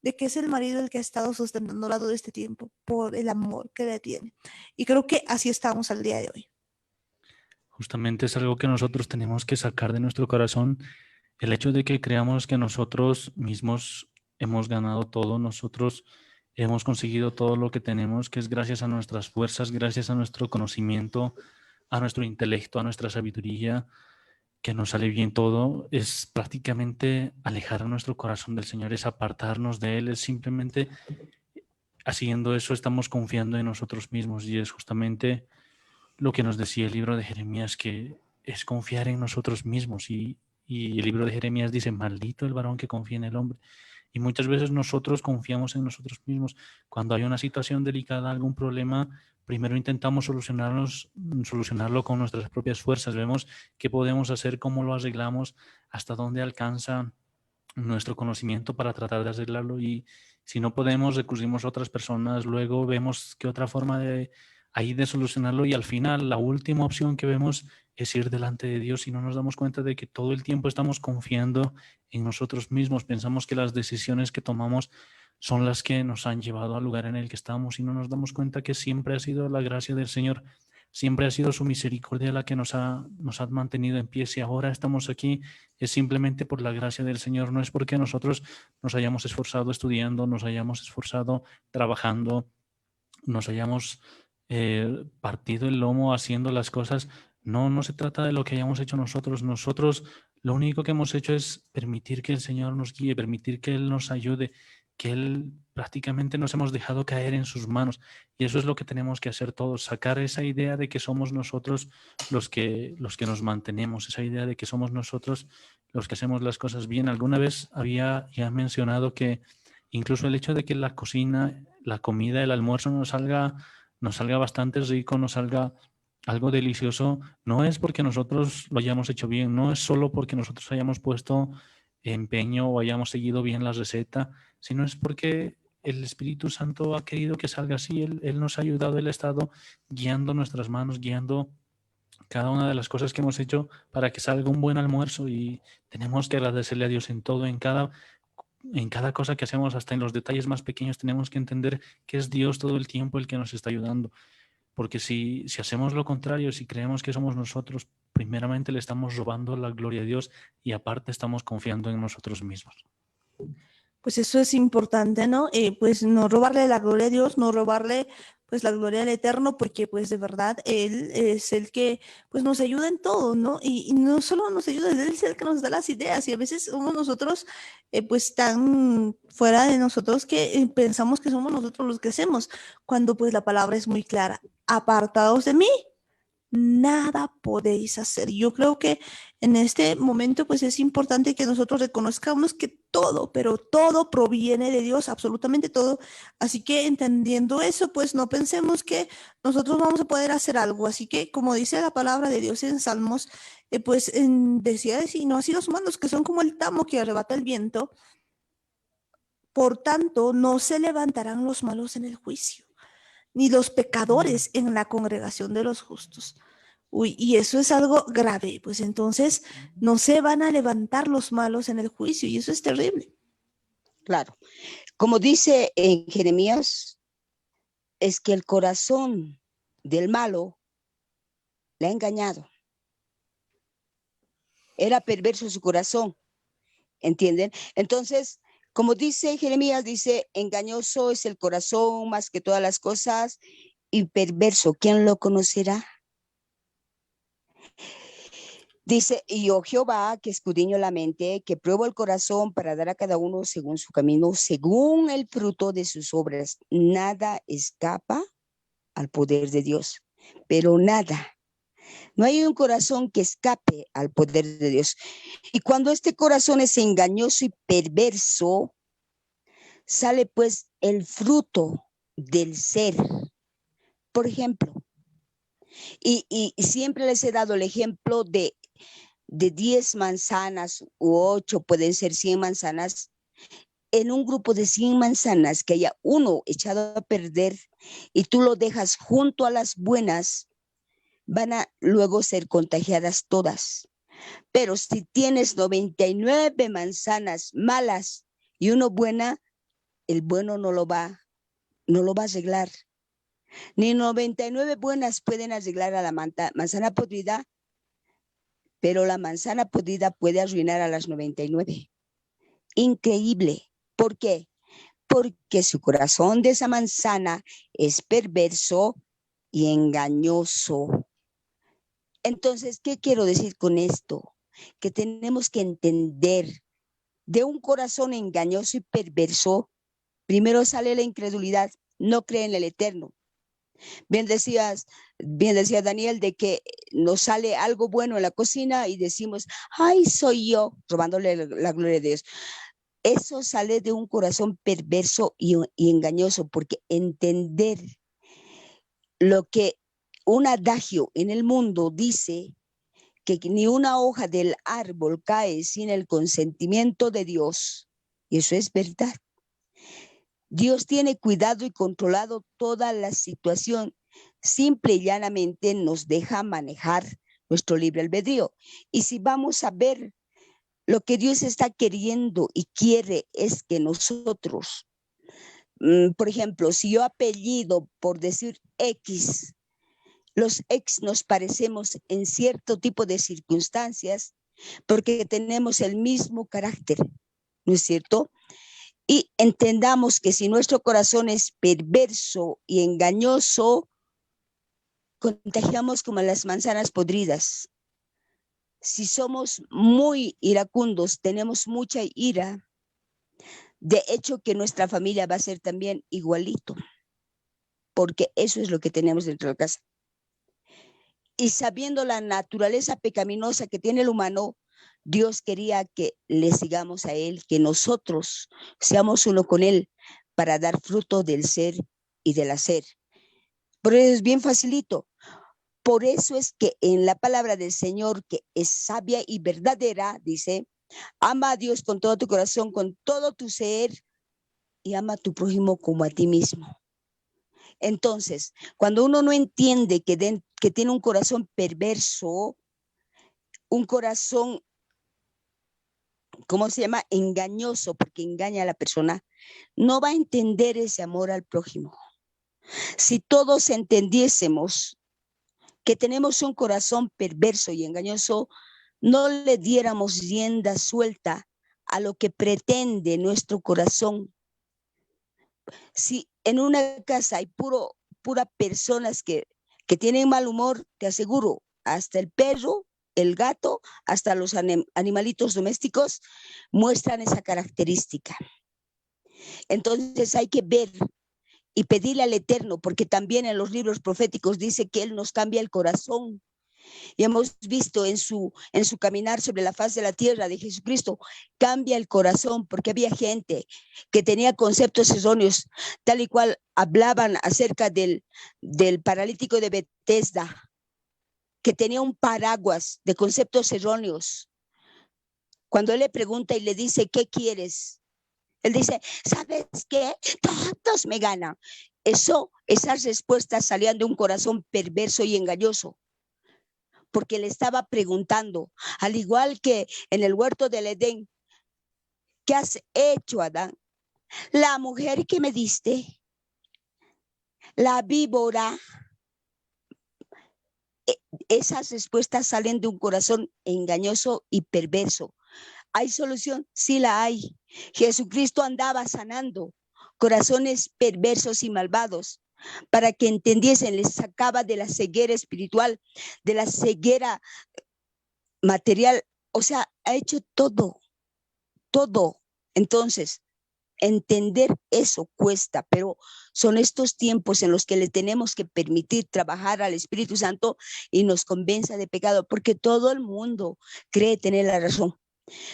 de que es el marido el que ha estado sustentándola todo este tiempo por el amor que le tiene. Y creo que así estamos al día de hoy. Justamente es algo que nosotros tenemos que sacar de nuestro corazón, el hecho de que creamos que nosotros mismos hemos ganado todo, nosotros hemos conseguido todo lo que tenemos, que es gracias a nuestras fuerzas, gracias a nuestro conocimiento, a nuestro intelecto, a nuestra sabiduría, que nos sale bien todo, es prácticamente alejar a nuestro corazón del Señor, es apartarnos de Él, es simplemente haciendo eso estamos confiando en nosotros mismos y es justamente lo que nos decía el libro de Jeremías, que es confiar en nosotros mismos y el libro de Jeremías dice, maldito el varón que confía en el hombre. Y muchas veces nosotros confiamos en nosotros mismos. Cuando hay una situación delicada, algún problema, primero intentamos solucionarlo con nuestras propias fuerzas. Vemos qué podemos hacer, cómo lo arreglamos, hasta dónde alcanza nuestro conocimiento para tratar de arreglarlo. Y si no podemos, recurrimos a otras personas. Luego vemos qué otra forma de solucionarlo y al final la última opción que vemos es ir delante de Dios y no nos damos cuenta de que todo el tiempo estamos confiando en nosotros mismos. Pensamos que las decisiones que tomamos son las que nos han llevado al lugar en el que estamos y no nos damos cuenta que siempre ha sido la gracia del Señor, siempre ha sido su misericordia la que nos ha mantenido en pie. Si ahora estamos aquí es simplemente por la gracia del Señor, no es porque nosotros nos hayamos esforzado estudiando, nos hayamos esforzado trabajando, nos hayamos partido el lomo haciendo las cosas. No, no se trata de lo que hayamos hecho nosotros. Nosotros lo único que hemos hecho es permitir que el Señor nos guíe, permitir que Él nos ayude, que Él prácticamente nos hemos dejado caer en sus manos. Y eso es lo que tenemos que hacer todos, sacar esa idea de que somos nosotros los que nos mantenemos, esa idea de que somos nosotros los que hacemos las cosas bien. Alguna vez había ya mencionado que incluso el hecho de que la cocina, la comida, el almuerzo nos salga bastante rico, nos salga algo delicioso, no es porque nosotros lo hayamos hecho bien, no es solo porque nosotros hayamos puesto empeño o hayamos seguido bien la receta, sino es porque el Espíritu Santo ha querido que salga así, Él nos ha ayudado, Él ha estado guiando nuestras manos, guiando cada una de las cosas que hemos hecho para que salga un buen almuerzo y tenemos que agradecerle a Dios en todo, en cada cosa que hacemos, hasta en los detalles más pequeños, tenemos que entender que es Dios todo el tiempo el que nos está ayudando. Porque si hacemos lo contrario, si creemos que somos nosotros, primeramente le estamos robando la gloria a Dios y aparte estamos confiando en nosotros mismos. Pues eso es importante, ¿no? Pues no robarle la gloria a Dios, no robarle pues la gloria al Eterno, porque pues de verdad Él es el que pues nos ayuda en todo, ¿no? Y no solo nos ayuda, Él es el que nos da las ideas y a veces somos nosotros pues tan fuera de nosotros que pensamos que somos nosotros los que hacemos, cuando pues la palabra es muy clara, apartados de mí, nada podéis hacer. Yo creo que en este momento pues es importante que nosotros reconozcamos que todo, pero todo proviene de Dios, absolutamente todo. Así que entendiendo eso, pues no pensemos que nosotros vamos a poder hacer algo. Así que como dice la palabra de Dios en Salmos, decía así, no así los malos que son como el tamo que arrebata el viento. Por tanto, no se levantarán los malos en el juicio ni los pecadores en la congregación de los justos. Uy, y eso es algo grave, pues entonces no se van a levantar los malos en el juicio y eso es terrible. Claro, como dice en Jeremías, es que el corazón del malo le ha engañado. Era perverso su corazón, ¿entienden? Entonces, como dice Jeremías, dice, engañoso es el corazón más que todas las cosas y perverso, ¿quién lo conocerá? Dice, y oh Jehová, que escudriño la mente, que pruebo el corazón para dar a cada uno según su camino, según el fruto de sus obras. Nada escapa al poder de Dios, pero nada. No hay un corazón que escape al poder de Dios. Y cuando este corazón es engañoso y perverso, sale pues el fruto del ser. Por ejemplo, y siempre les he dado el ejemplo de 10 manzanas u 8, pueden ser 100 manzanas. En un grupo de 100 manzanas que haya uno echado a perder y tú lo dejas junto a las buenas, van a luego ser contagiadas todas. Pero si tienes 99 manzanas malas y uno buena, el bueno no lo va a arreglar. Ni 99 buenas pueden arreglar a la manzana podrida, pero la manzana podrida puede arruinar a las 99. Increíble. ¿Por qué? Porque su corazón de esa manzana es perverso y engañoso. Entonces, ¿qué quiero decir con esto? Que tenemos que entender, de un corazón engañoso y perverso, primero sale la incredulidad, no cree en el Eterno. Bien decía Daniel de que nos sale algo bueno en la cocina y decimos, ay, soy yo, robándole la gloria de Dios. Eso sale de un corazón perverso y engañoso, porque entender lo que un adagio en el mundo dice, que ni una hoja del árbol cae sin el consentimiento de Dios, y eso es verdad. Dios tiene cuidado y controlado toda la situación. Simple y llanamente nos deja manejar nuestro libre albedrío. Y si vamos a ver, lo que Dios está queriendo y quiere es que nosotros, por ejemplo, si yo apellido, por decir X, los X nos parecemos en cierto tipo de circunstancias porque tenemos el mismo carácter, ¿no es cierto? Y entendamos que si nuestro corazón es perverso y engañoso, contagiamos como las manzanas podridas. Si somos muy iracundos, tenemos mucha ira, de hecho que nuestra familia va a ser también igualito, porque eso es lo que tenemos dentro de la casa. Y sabiendo la naturaleza pecaminosa que tiene el humano, Dios quería que le sigamos a Él, que nosotros seamos uno con Él para dar fruto del ser y del hacer. Por eso es bien facilito. Por eso es que en la palabra del Señor, que es sabia y verdadera, dice, ama a Dios con todo tu corazón, con todo tu ser, y ama a tu prójimo como a ti mismo. Entonces, cuando uno no entiende que tiene un corazón perverso, un corazón, ¿cómo se llama? Engañoso, porque engaña a la persona, no va a entender ese amor al prójimo. Si todos entendiésemos que tenemos un corazón perverso y engañoso, no le diéramos rienda suelta a lo que pretende nuestro corazón. Si en una casa hay pura personas que tienen mal humor, te aseguro, hasta el perro, el gato, hasta los animalitos domésticos muestran esa característica. Entonces hay que ver y pedirle al Eterno, porque también en los libros proféticos dice que Él nos cambia el corazón. Y hemos visto en su caminar sobre la faz de la tierra de Jesucristo, cambia el corazón, porque había gente que tenía conceptos erróneos, tal y cual hablaban acerca del paralítico de Betesda, que tenía un paraguas de conceptos erróneos. Cuando él le pregunta y le dice, ¿qué quieres? Él dice, ¿sabes qué? Todos me ganan. Esas respuestas salían de un corazón perverso y engañoso, porque le estaba preguntando, al igual que en el huerto del Edén, ¿qué has hecho, Adán? La mujer que me diste, la víbora. Esas respuestas salen de un corazón engañoso y perverso. ¿Hay solución? Sí la hay. Jesucristo andaba sanando corazones perversos y malvados para que entendiesen, les sacaba de la ceguera espiritual, de la ceguera material, o sea, ha hecho todo. Entonces, Entender eso cuesta, pero son estos tiempos en los que le tenemos que permitir trabajar al Espíritu Santo y nos convenza de pecado, porque todo el mundo cree tener la razón.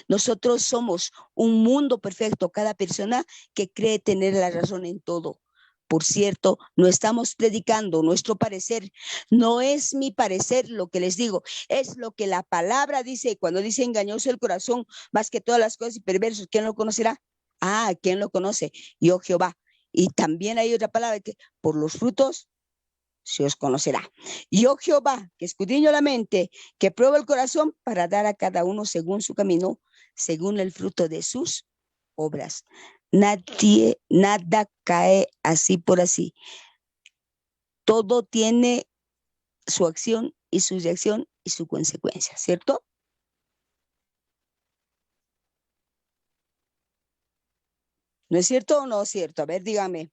Nosotros somos un mundo perfecto, cada persona que cree tener la razón en todo. Por cierto, no estamos predicando nuestro parecer, no es mi parecer lo que les digo, es lo que la palabra dice. Cuando dice engañoso el corazón, más que todas las cosas y perversos, ¿quién lo conocerá? Ah, ¿quién lo conoce? Yo, Jehová. Y también hay otra palabra que por los frutos se os conocerá. Yo, Jehová, que escudriño la mente, que prueba el corazón para dar a cada uno según su camino, según el fruto de sus obras. Nadie, nada cae así por así. Todo tiene su acción y su reacción y su consecuencia, ¿cierto? ¿No es cierto o no es cierto? A ver, dígame.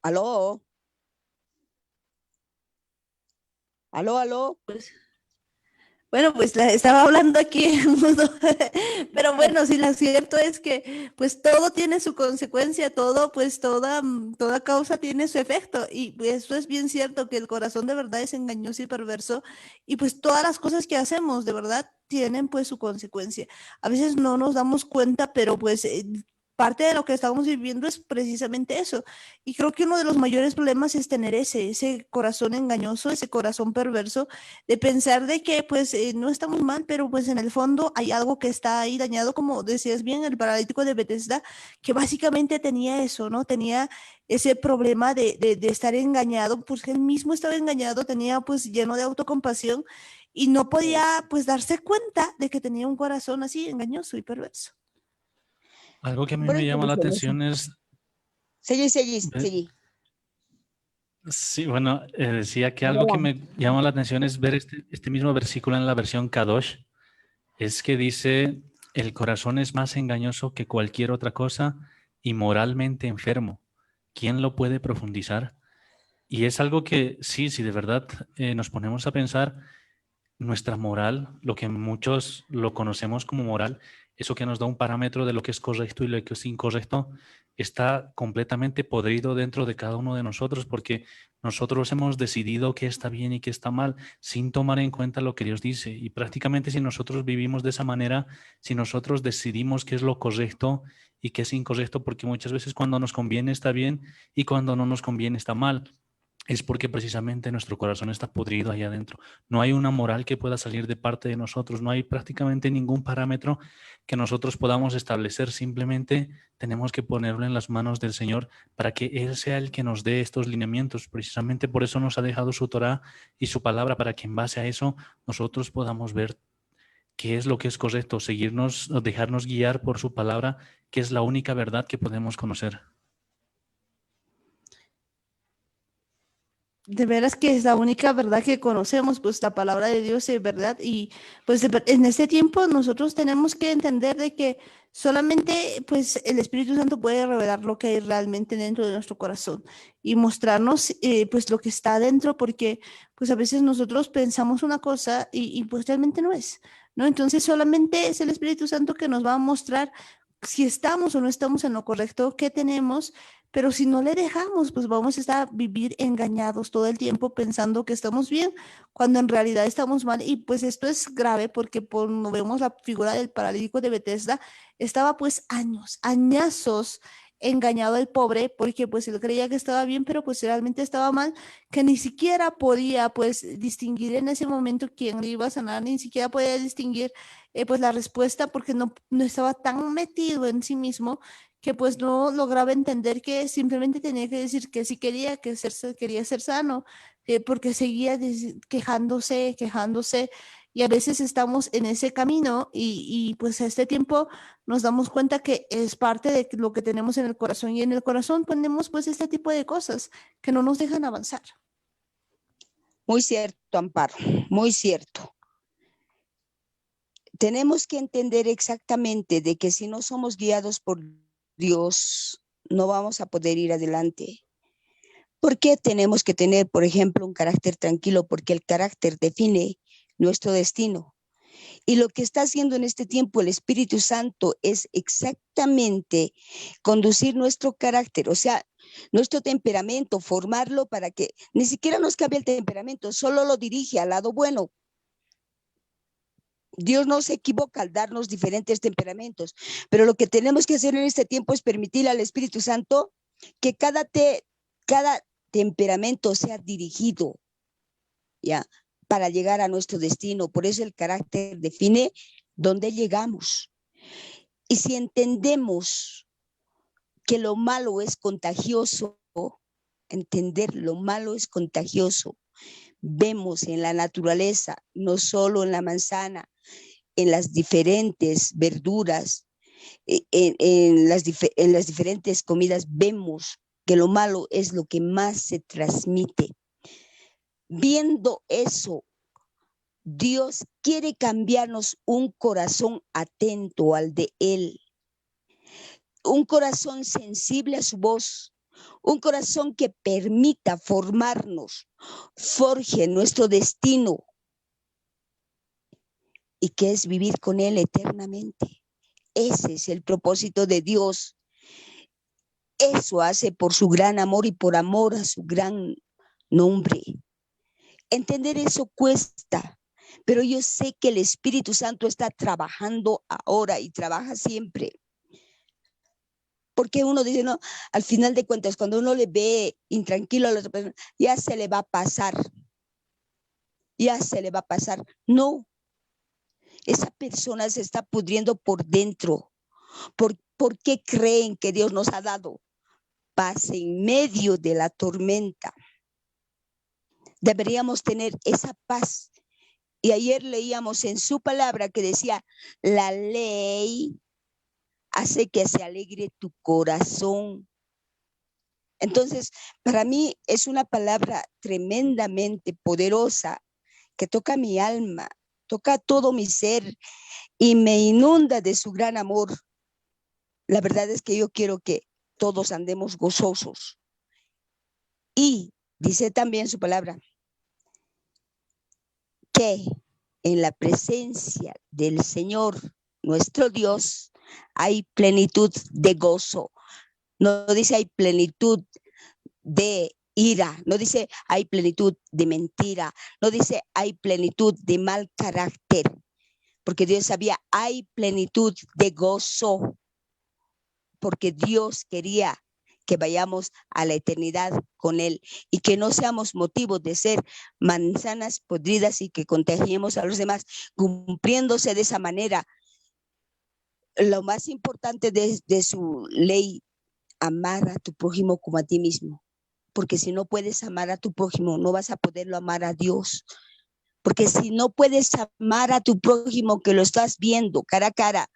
¿Aló? ¿Aló, aló? Pues, bueno, pues estaba hablando aquí en mudo. Pero bueno, sí, lo cierto es que pues todo tiene su consecuencia, todo, pues toda causa tiene su efecto. Y eso es bien cierto que el corazón de verdad es engañoso y perverso. Y pues todas las cosas que hacemos de verdad tienen pues su consecuencia. A veces no nos damos cuenta, pero pues parte de lo que estamos viviendo es precisamente eso. Y creo que uno de los mayores problemas es tener ese corazón engañoso, ese corazón perverso de pensar de que pues no estamos mal, pero pues en el fondo hay algo que está ahí dañado, como decías bien, el paralítico de Bethesda, que básicamente tenía eso, ¿no? Tenía ese problema de estar engañado, porque él mismo estaba engañado, tenía pues lleno de autocompasión y no podía pues darse cuenta de que tenía un corazón así engañoso y perverso. Algo que a mí Por me eso llama la dice eso. atención es, Seguí, seguí, ve- seguí. sí, bueno, decía que algo que Adelante. me llama la atención es ver este mismo versículo en la versión Kadosh, es que dice, el corazón es más engañoso que cualquier otra cosa y moralmente enfermo. ¿Quién lo puede profundizar? Y es algo que sí, si de verdad nos ponemos a pensar, nuestra moral, lo que muchos lo conocemos como moral, eso que nos da un parámetro de lo que es correcto y lo que es incorrecto, está completamente podrido dentro de cada uno de nosotros porque nosotros hemos decidido qué está bien y qué está mal sin tomar en cuenta lo que Dios dice. Y prácticamente si nosotros vivimos de esa manera, si nosotros decidimos qué es lo correcto y qué es incorrecto, porque muchas veces cuando nos conviene está bien y cuando no nos conviene está mal, es porque precisamente nuestro corazón está podrido ahí adentro. No hay una moral que pueda salir de parte de nosotros, no hay prácticamente ningún parámetro que nosotros podamos establecer, simplemente tenemos que ponerlo en las manos del Señor para que Él sea el que nos dé estos lineamientos. Precisamente por eso nos ha dejado su Torá y su palabra, para que en base a eso nosotros podamos ver qué es lo que es correcto, seguirnos, dejarnos guiar por su palabra, que es la única verdad que podemos conocer. De veras que es la única verdad que conocemos, pues la palabra de Dios es verdad y pues en este tiempo nosotros tenemos que entender de que solamente pues el Espíritu Santo puede revelar lo que hay realmente dentro de nuestro corazón y mostrarnos pues lo que está dentro, porque pues a veces nosotros pensamos una cosa y pues realmente no es, ¿no? Entonces solamente es el Espíritu Santo que nos va a mostrar si estamos o no estamos en lo correcto, qué tenemos, pero si no le dejamos, pues vamos a estar vivir engañados todo el tiempo pensando que estamos bien, cuando en realidad estamos mal. Y pues esto es grave porque cuando vemos la figura del paralítico de Bethesda, estaba pues años, añazos engañado el pobre, porque pues él creía que estaba bien, pero pues realmente estaba mal, que ni siquiera podía pues distinguir en ese momento quién le iba a sanar, ni siquiera podía distinguir pues la respuesta porque no estaba tan metido en sí mismo que pues no lograba entender que simplemente tenía que decir que sí quería, quería ser sano, porque seguía quejándose, quejándose, y a veces estamos en ese camino y pues a este tiempo nos damos cuenta que es parte de lo que tenemos en el corazón y en el corazón ponemos pues este tipo de cosas que no nos dejan avanzar. Muy cierto, Amparo, muy cierto. Tenemos que entender exactamente de que si no somos guiados por Dios, no vamos a poder ir adelante. ¿Por qué tenemos que tener, por ejemplo, un carácter tranquilo? Porque el carácter define nuestro destino. Y lo que está haciendo en este tiempo el Espíritu Santo es exactamente conducir nuestro carácter, o sea, nuestro temperamento, formarlo para que ni siquiera nos cambie el temperamento, solo lo dirige al lado bueno. Dios no se equivoca al darnos diferentes temperamentos, pero lo que tenemos que hacer en este tiempo es permitir al Espíritu Santo que cada temperamento sea dirigido, ¿ya? Para llegar a nuestro destino. Por eso el carácter define dónde llegamos. Y si entendemos que lo malo es contagioso, entender lo malo es contagioso, vemos en la naturaleza, no solo en la manzana, en las diferentes verduras, en las diferentes comidas, vemos que lo malo es lo que más se transmite. Viendo eso, Dios quiere cambiarnos un corazón atento al de Él, un corazón sensible a su voz, un corazón que permita formarnos, forje nuestro destino y que es vivir con Él eternamente. Ese es el propósito de Dios. Eso hace por su gran amor y por amor a su gran nombre. Entender eso cuesta, pero yo sé que el Espíritu Santo está trabajando ahora y trabaja siempre. Porque uno dice, no, al final de cuentas, cuando uno le ve intranquilo a la otra persona, ya se le va a pasar. Ya se le va a pasar. No, esa persona se está pudriendo por dentro. ¿Por qué creen que Dios nos ha dado paz en medio de la tormenta? Deberíamos tener esa paz. Y ayer leíamos en su palabra que decía, la ley hace que se alegre tu corazón. Entonces, para mí es una palabra tremendamente poderosa que toca mi alma, toca todo mi ser y me inunda de su gran amor. La verdad es que yo quiero que todos andemos gozosos. Y dice también su palabra que en la presencia del Señor, nuestro Dios, hay plenitud de gozo. No dice hay plenitud de ira, no dice hay plenitud de mentira, no dice hay plenitud de mal carácter, porque Dios sabía, hay plenitud de gozo, porque Dios quería que vayamos a la eternidad con Él y que no seamos motivos de ser manzanas podridas y que contagiemos a los demás, cumpliéndose de esa manera. Lo más importante de su ley, amar a tu prójimo como a ti mismo, porque si no puedes amar a tu prójimo, no vas a poderlo amar a Dios. Porque si no puedes amar a tu prójimo que lo estás viendo cara a cara,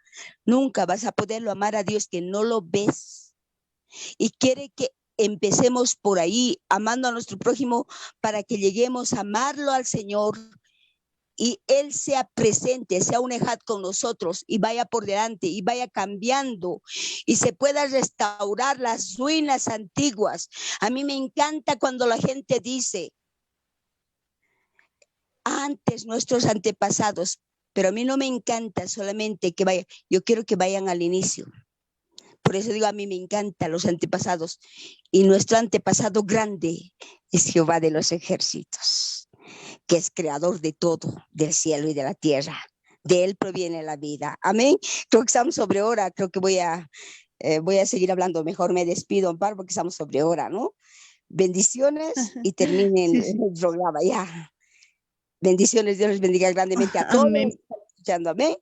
nunca vas a poderlo amar a Dios que no lo ves. Y quiere que empecemos por ahí, amando a nuestro prójimo, para que lleguemos a amarlo al Señor y Él sea presente, sea un ejad con nosotros y vaya por delante y vaya cambiando y se pueda restaurar las ruinas antiguas. A mí me encanta cuando la gente dice, antes nuestros antepasados, pero a mí no me encanta solamente que vayan, yo quiero que vayan al inicio. Por eso digo, a mí me encantan los antepasados. Y nuestro antepasado grande es Jehová de los ejércitos, que es creador de todo, del cielo y de la tierra. De Él proviene la vida. Amén. Creo que estamos sobre hora. Creo que voy a seguir hablando. Mejor me despido, Amparo, porque estamos sobre hora, ¿no? Bendiciones y terminen Sí, sí. el programa ya. Bendiciones. Dios les bendiga grandemente a todos. Amén. Escuchando. Amén.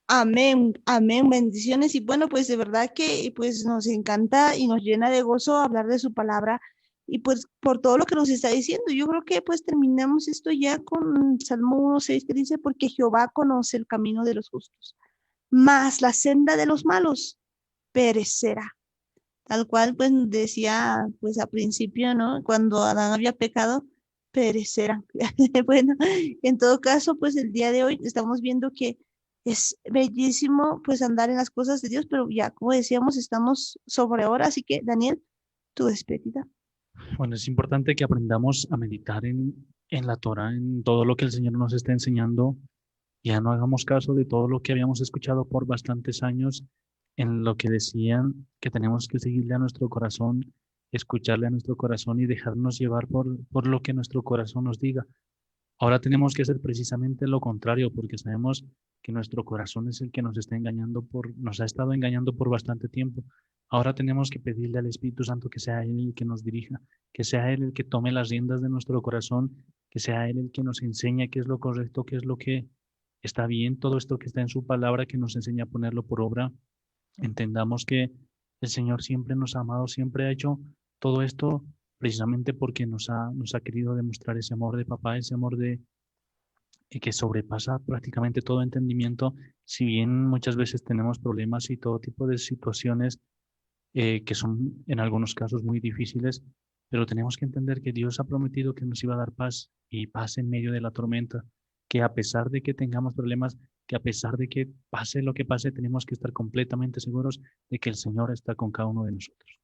Amén, amén, bendiciones. Y bueno, pues de verdad que pues nos encanta y nos llena de gozo hablar de su palabra y pues por todo lo que nos está diciendo. Yo creo que pues terminamos esto ya con Salmo 1:6 que dice, porque Jehová conoce el camino de los justos, mas la senda de los malos perecerá. Tal cual pues decía pues al principio, ¿no? Cuando Adán había pecado, perecerá. Bueno, en todo caso, pues el día de hoy estamos viendo que es bellísimo pues andar en las cosas de Dios, pero ya como decíamos, estamos sobre hora, así que Daniel, tu despedida. Bueno, es importante que aprendamos a meditar en en la Torah, en todo lo que el Señor nos está enseñando. Ya no hagamos caso de todo lo que habíamos escuchado por bastantes años, en lo que decían que tenemos que seguirle a nuestro corazón, escucharle a nuestro corazón y dejarnos llevar por lo que nuestro corazón nos diga. Ahora tenemos que hacer precisamente lo contrario, porque sabemos que nuestro corazón es el que nos está engañando nos ha estado engañando por bastante tiempo. Ahora tenemos que pedirle al Espíritu Santo que sea Él el que nos dirija, que sea Él el que tome las riendas de nuestro corazón, que sea Él el que nos enseñe qué es lo correcto, qué es lo que está bien, todo esto que está en su palabra, que nos enseña a ponerlo por obra. Entendamos que el Señor siempre nos ha amado, siempre ha hecho todo esto precisamente porque nos ha querido demostrar ese amor de papá, ese amor que sobrepasa prácticamente todo entendimiento, si bien muchas veces tenemos problemas y todo tipo de situaciones que son en algunos casos muy difíciles, pero tenemos que entender que Dios ha prometido que nos iba a dar paz y paz en medio de la tormenta, que a pesar de que tengamos problemas, que a pesar de que pase lo que pase, tenemos que estar completamente seguros de que el Señor está con cada uno de nosotros.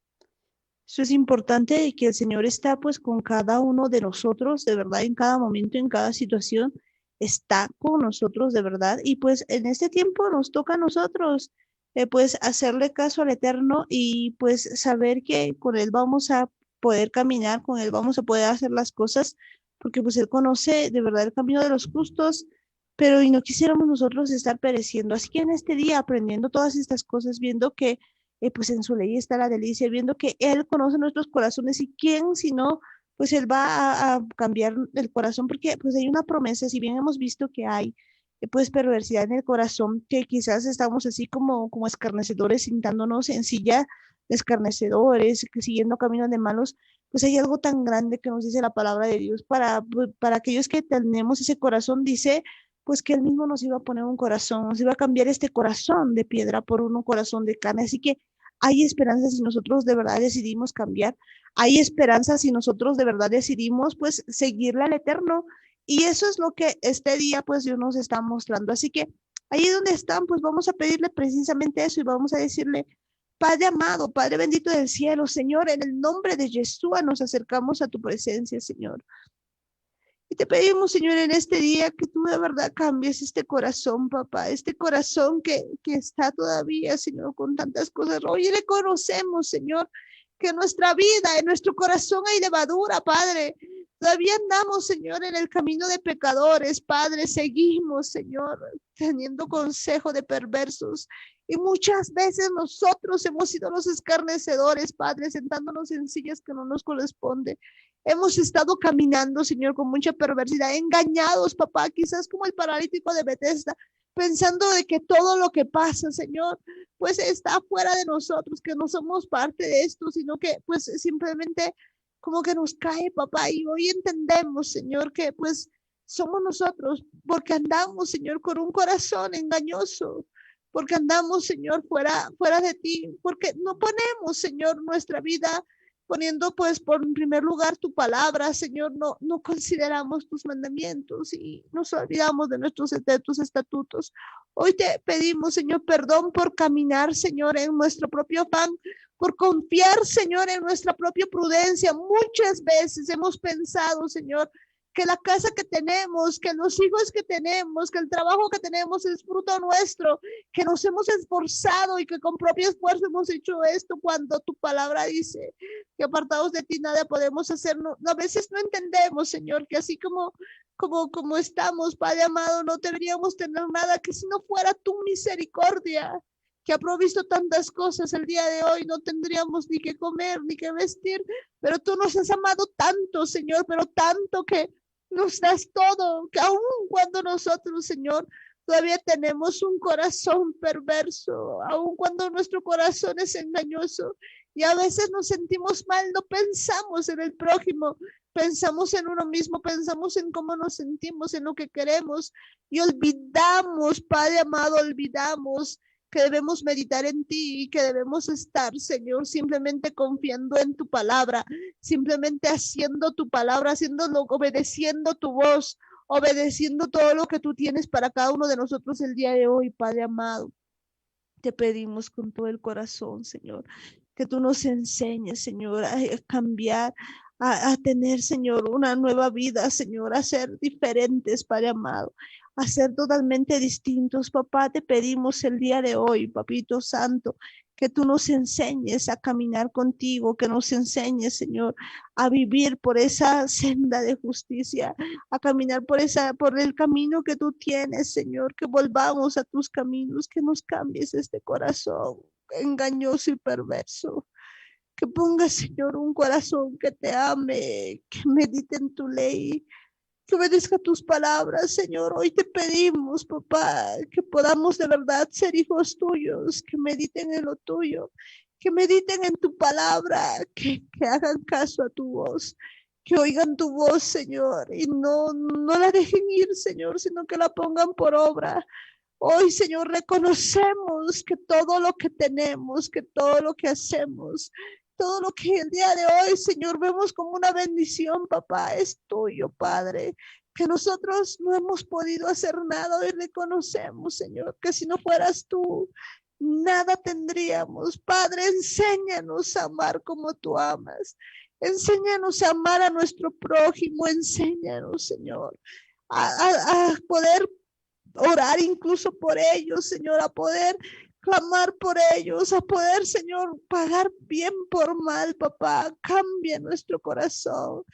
Eso es importante, de que el Señor está pues con cada uno de nosotros, de verdad, en cada momento, en cada situación, está con nosotros, de verdad. Y pues en este tiempo nos toca a nosotros, pues hacerle caso al Eterno y pues saber que con Él vamos a poder caminar, con Él vamos a poder hacer las cosas, porque pues Él conoce de verdad el camino de los justos, pero y no quisiéramos nosotros estar pereciendo. Así que en este día, aprendiendo todas estas cosas, viendo que pues en su ley está la delicia, viendo que Él conoce nuestros corazones y quién, si no, pues Él va a cambiar el corazón, porque pues hay una promesa, si bien hemos visto que hay pues perversidad en el corazón, que quizás estamos así como escarnecedores, sentándonos en silla de escarnecedores, que siguiendo caminos de malos, pues hay algo tan grande que nos dice la palabra de Dios para aquellos que tenemos ese corazón, dice pues que Él mismo nos iba a poner un corazón, nos iba a cambiar este corazón de piedra por un corazón de carne. Así que hay esperanza si nosotros de verdad decidimos cambiar. Hay esperanza si nosotros de verdad decidimos pues seguirle al Eterno. Y eso es lo que este día pues Dios nos está mostrando. Así que ahí donde están pues vamos a pedirle precisamente eso y vamos a decirle, Padre amado, Padre bendito del cielo, Señor, en el nombre de Yeshua nos acercamos a tu presencia, Señor. Y te pedimos, Señor, en este día que tú de verdad cambies este corazón, papá, este corazón que está todavía, Señor, con tantas cosas. Hoy reconocemos, Señor, que en nuestra vida, en nuestro corazón hay levadura, Padre. Todavía andamos, Señor, en el camino de pecadores, Padre. Seguimos, Señor, teniendo consejo de perversos. Y muchas veces nosotros hemos sido los escarnecedores, Padre, sentándonos en sillas que no nos corresponden. Hemos estado caminando, Señor, con mucha perversidad, engañados, papá, quizás como el paralítico de Bethesda, pensando de que todo lo que pasa, Señor, pues está fuera de nosotros, que no somos parte de esto, sino que pues simplemente como que nos cae, papá, y hoy entendemos, Señor, que pues somos nosotros, porque andamos, Señor, con un corazón engañoso, porque andamos, Señor, fuera de ti, porque no ponemos, Señor, nuestra vida poniendo pues por en primer lugar tu palabra, Señor, no consideramos tus mandamientos y nos olvidamos de tus estatutos. Hoy te pedimos, Señor, perdón por caminar, Señor, en nuestro propio afán, por confiar, Señor, en nuestra propia prudencia. Muchas veces hemos pensado, Señor, que la casa que tenemos, que los hijos que tenemos, que el trabajo que tenemos es fruto nuestro, que nos hemos esforzado y que con propio esfuerzo hemos hecho esto cuando tu palabra dice que apartados de ti nada podemos hacer. No, a veces no entendemos, Señor, que así como estamos, Padre amado, no deberíamos tener nada que si no fuera tu misericordia, que ha provisto tantas cosas el día de hoy, no tendríamos ni que comer, ni que vestir, pero tú nos has amado tanto, Señor, pero tanto que nos das todo, que aun cuando nosotros, Señor, todavía tenemos un corazón perverso, aun cuando nuestro corazón es engañoso y a veces nos sentimos mal, no pensamos en el prójimo, pensamos en uno mismo, pensamos en cómo nos sentimos, en lo que queremos y olvidamos, Padre amado, olvidamos que debemos meditar en ti y que debemos estar, Señor, simplemente confiando en tu palabra, simplemente haciendo tu palabra, haciéndolo, obedeciendo tu voz, obedeciendo todo lo que tú tienes para cada uno de nosotros el día de hoy, Padre amado. Te pedimos con todo el corazón, Señor, que tú nos enseñes, Señor, a cambiar, a tener, Señor, una nueva vida, Señor, a ser diferentes, Padre amado, a ser totalmente distintos. Papá, te pedimos el día de hoy, Papito Santo, que tú nos enseñes a caminar contigo, que nos enseñes, Señor, a vivir por esa senda de justicia, a caminar por el camino que tú tienes, Señor, que volvamos a tus caminos, que nos cambies este corazón engañoso y perverso. Que pongas, Señor, un corazón que te ame, que medite en tu ley, que obedezca tus palabras, Señor. Hoy te pedimos, papá, que podamos de verdad ser hijos tuyos, que mediten en lo tuyo, que mediten en tu palabra, que hagan caso a tu voz, que oigan tu voz, Señor, y no la dejen ir, Señor, sino que la pongan por obra. Hoy, Señor, reconocemos que todo lo que tenemos, que todo lo que hacemos, todo lo que el día de hoy, Señor, vemos como una bendición, papá, es tuyo, Padre. Que nosotros no hemos podido hacer nada y reconocemos, Señor, que si no fueras tú, nada tendríamos. Padre, enséñanos a amar como tú amas. Enséñanos a amar a nuestro prójimo. Enséñanos, Señor, a poder orar incluso por ellos, Señor, a poder clamar por ellos, a poder, Señor, pagar bien por mal, papá. Cambia nuestro corazón,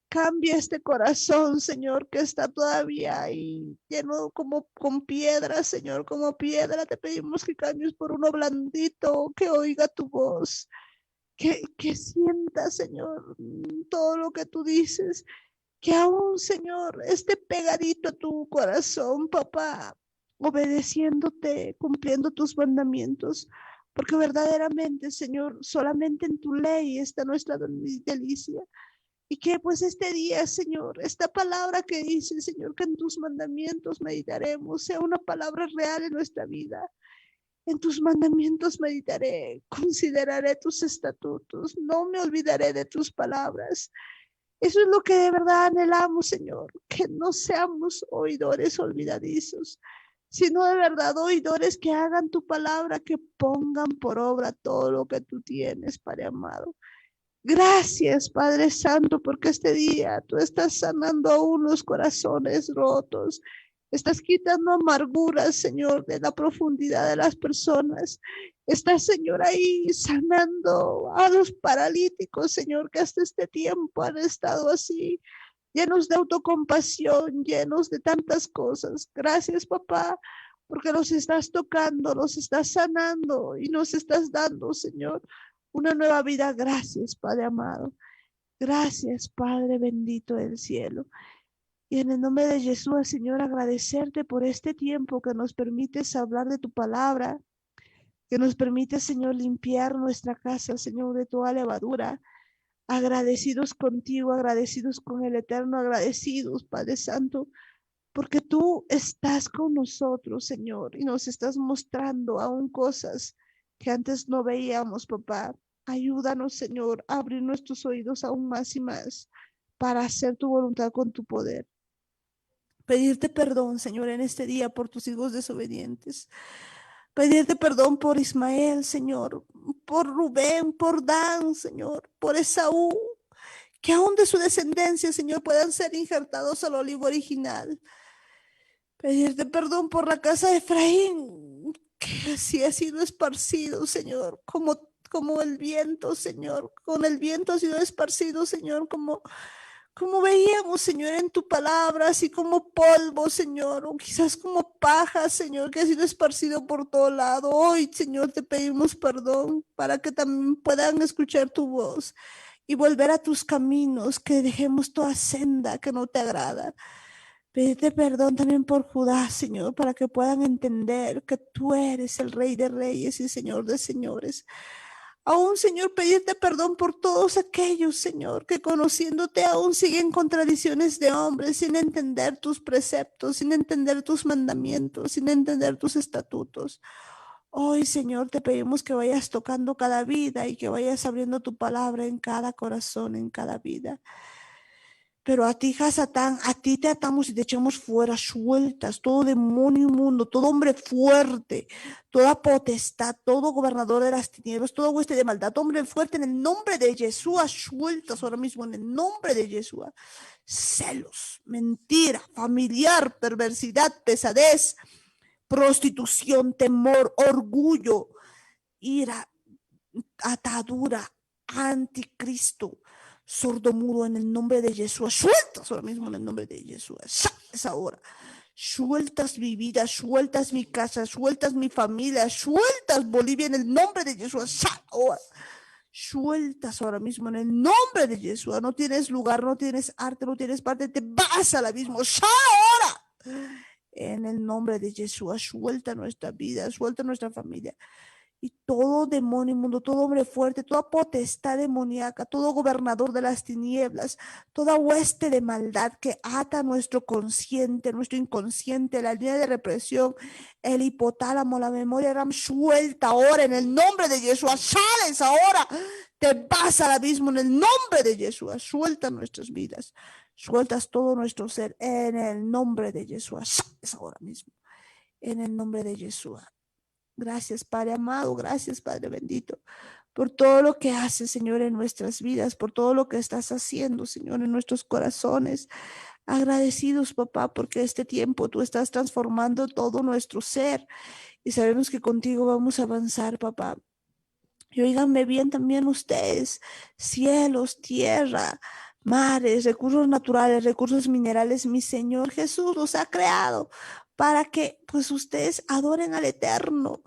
cambia este corazón, Señor, que está todavía ahí lleno como con piedra, Señor, como piedra. Te pedimos que cambies por uno blandito, que oiga tu voz, que sienta, Señor, todo lo que tú dices, que aún, Señor, esté pegadito a tu corazón, papá, obedeciéndote, cumpliendo tus mandamientos, porque verdaderamente, Señor, solamente en tu ley está nuestra delicia. Y que pues este día, Señor, esta palabra que dice, Señor, que en tus mandamientos meditaremos, sea una palabra real en nuestra vida. En tus mandamientos meditaré, consideraré tus estatutos, no me olvidaré de tus palabras. Eso es lo que de verdad anhelamos, Señor, que no seamos oidores olvidadizos, sino de verdad oidores que hagan tu palabra, que pongan por obra todo lo que tú tienes, Padre amado. Gracias, Padre Santo, porque este día tú estás sanando a unos corazones rotos. Estás quitando amarguras, Señor, de la profundidad de las personas. Estás, Señor, ahí sanando a los paralíticos, Señor, que hasta este tiempo han estado así, llenos de autocompasión, llenos de tantas cosas. Gracias, papá, porque los estás tocando, los estás sanando y nos estás dando, Señor, una nueva vida. Gracias, Padre amado. Gracias, Padre bendito del cielo. Y en el nombre de Jesús, Señor, agradecerte por este tiempo que nos permites hablar de tu palabra, que nos permite, Señor, limpiar nuestra casa, Señor, de toda levadura. Agradecidos contigo, agradecidos con el Eterno, agradecidos, Padre Santo, porque tú estás con nosotros, Señor, y nos estás mostrando aún cosas que antes no veíamos, papá. Ayúdanos, Señor, a abrir nuestros oídos aún más y más para hacer tu voluntad con tu poder. Pedirte perdón, Señor, en este día por tus hijos desobedientes. Pedirte perdón por Ismael, Señor, por Rubén, por Dan, Señor, por Esaú, que aún de su descendencia, Señor, puedan ser injertados al olivo original. Pedirte perdón por la casa de Efraín, que así ha sido esparcido, Señor, como el viento, Señor. Con el viento ha sido esparcido, Señor, como veíamos, Señor, en tu palabra, así como polvo, Señor, o quizás como paja, Señor, que ha sido esparcido por todo lado. Hoy, Señor, te pedimos perdón para que también puedan escuchar tu voz y volver a tus caminos, que dejemos toda senda que no te agrada. Pedirte perdón también por Judá, Señor, para que puedan entender que tú eres el Rey de Reyes y Señor de Señores. Aún, Señor, pedirte perdón por todos aquellos, Señor, que conociéndote aún siguen con tradiciones de hombres, sin entender tus preceptos, sin entender tus mandamientos, sin entender tus estatutos. Hoy, Señor, te pedimos que vayas tocando cada vida y que vayas abriendo tu palabra en cada corazón, en cada vida. Pero a ti, Hasatán, a ti te atamos y te echamos fuera, sueltas todo demonio inmundo, todo hombre fuerte, toda potestad, todo gobernador de las tinieblas, todo hueste de maldad, hombre fuerte en el nombre de Yeshua, sueltas ahora mismo en el nombre de Yeshua. Celos, mentira, familiar, perversidad, pesadez, prostitución, temor, orgullo, ira, atadura, anticristo, sordomudo en el nombre de Yeshua. Sueltas ahora mismo en el nombre de Yeshua. Sales ahora. Sueltas mi vida, sueltas mi casa, sueltas mi familia, sueltas Bolivia en el nombre de Yeshua. Sal ahora. Sueltas ahora mismo en el nombre de Yeshua. No tienes lugar, no tienes arte, no tienes parte, te vas al abismo. Sal ahora. En el nombre de Yeshua, suelta nuestra vida, suelta nuestra familia. Y todo demonio inmundo, todo hombre fuerte, toda potestad demoníaca, todo gobernador de las tinieblas, toda hueste de maldad que ata nuestro consciente, nuestro inconsciente, la línea de represión, el hipotálamo, la memoria RAM, suelta ahora en el nombre de Yeshua. Sales ahora, te vas al abismo en el nombre de Yeshua. Suelta nuestras vidas, sueltas todo nuestro ser en el nombre de Yeshua. Sales ahora mismo en el nombre de Yeshua. Gracias, Padre amado, gracias, Padre bendito, por todo lo que haces, Señor, en nuestras vidas, por todo lo que estás haciendo, Señor, en nuestros corazones. Agradecidos, papá, porque este tiempo tú estás transformando todo nuestro ser y sabemos que contigo vamos a avanzar, papá. Y óiganme bien también ustedes, cielos, tierra, mares, recursos naturales, recursos minerales, mi Señor Jesús los ha creado para que pues ustedes adoren al Eterno,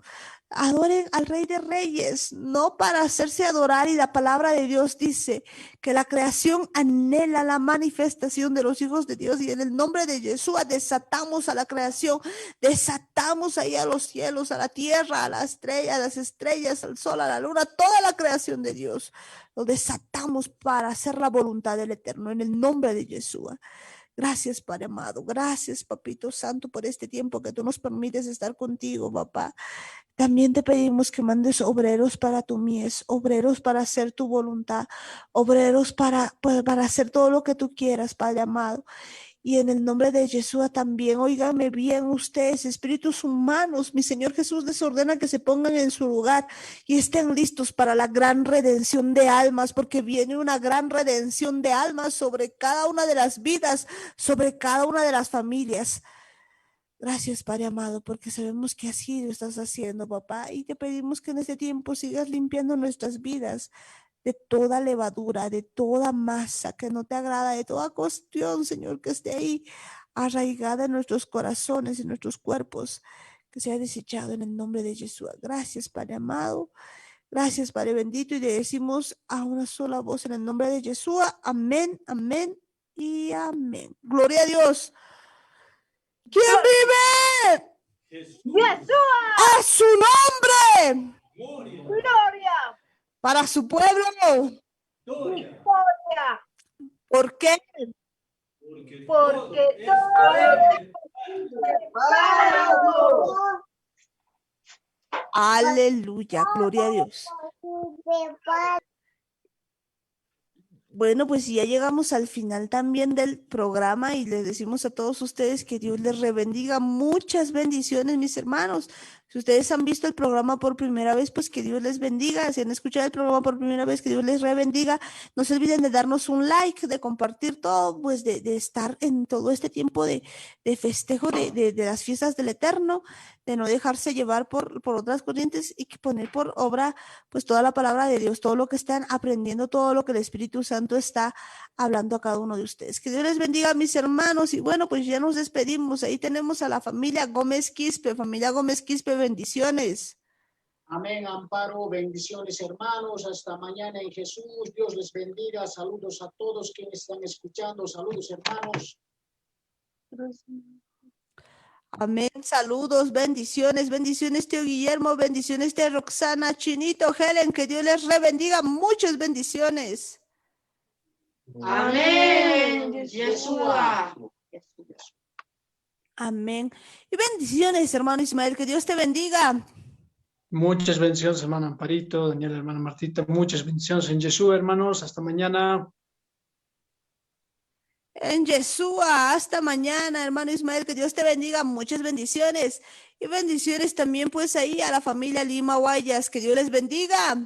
adoren al Rey de Reyes, no para hacerse adorar. Y la palabra de Dios dice que la creación anhela la manifestación de los hijos de Dios, y en el nombre de Yeshua desatamos a la creación, desatamos ahí a los cielos, a la tierra, a las estrellas, al sol, a la luna, toda la creación de Dios. Lo desatamos para hacer la voluntad del Eterno en el nombre de Yeshua. Gracias, Padre amado. Gracias, Papito Santo, por este tiempo que tú nos permites estar contigo, papá. También te pedimos que mandes obreros para tu mies, obreros para hacer tu voluntad, obreros para hacer todo lo que tú quieras, Padre amado. Y en el nombre de Yeshua también, óigame bien ustedes, espíritus humanos, mi Señor Jesús les ordena que se pongan en su lugar y estén listos para la gran redención de almas, porque viene una gran redención de almas sobre cada una de las vidas, sobre cada una de las familias. Gracias, Padre amado, porque sabemos que así lo estás haciendo, papá, y te pedimos que en este tiempo sigas limpiando nuestras vidas de toda levadura, de toda masa que no te agrada, de toda cuestión, Señor, que esté ahí arraigada en nuestros corazones, en nuestros cuerpos, que sea desechado en el nombre de Jesús. Gracias, Padre amado. Gracias, Padre bendito. Y le decimos a una sola voz en el nombre de Jesús. Amén, amén y amén. Gloria a Dios. ¿Quién vive? Yeshua, A su nombre. gloria, Para su pueblo. victoria, ¿Por qué? porque todo es preparado. Aleluya, gloria a Dios. Bueno, pues ya llegamos al final también del programa y les decimos a todos ustedes que Dios les rebendiga. Muchas bendiciones, mis hermanos. Si ustedes han visto el programa por primera vez, pues que Dios les bendiga. Si han escuchado el programa por primera vez, que Dios les rebendiga. No se olviden de darnos un like, de compartir todo, pues de estar en todo este tiempo de festejo de las fiestas del Eterno, de no dejarse llevar por otras corrientes y que poner por obra pues toda la palabra de Dios, todo lo que están aprendiendo, todo lo que el Espíritu Santo está hablando a cada uno de ustedes. Que Dios les bendiga, mis hermanos. Y bueno, pues ya nos despedimos. Ahí tenemos a la familia Gómez Quispe. Familia Gómez Quispe, bendiciones. Amén, Amparo, bendiciones hermanos, hasta mañana en Jesús, Dios les bendiga, saludos a todos quienes están escuchando, saludos hermanos. Amén, saludos, bendiciones, bendiciones tío Guillermo, bendiciones tía Roxana, Chinito, Helen, que Dios les rebendiga, muchas bendiciones. Amén, Yeshua. Amén. Y bendiciones, hermano Ismael, que Dios te bendiga. Muchas bendiciones, hermano Amparito, Daniel, hermana Martita, muchas bendiciones en Jesús, hermanos, hasta mañana. En Yeshua, hasta mañana, hermano Ismael, que Dios te bendiga, muchas bendiciones. Y bendiciones también pues ahí a la familia Lima Guayas, que Dios les bendiga.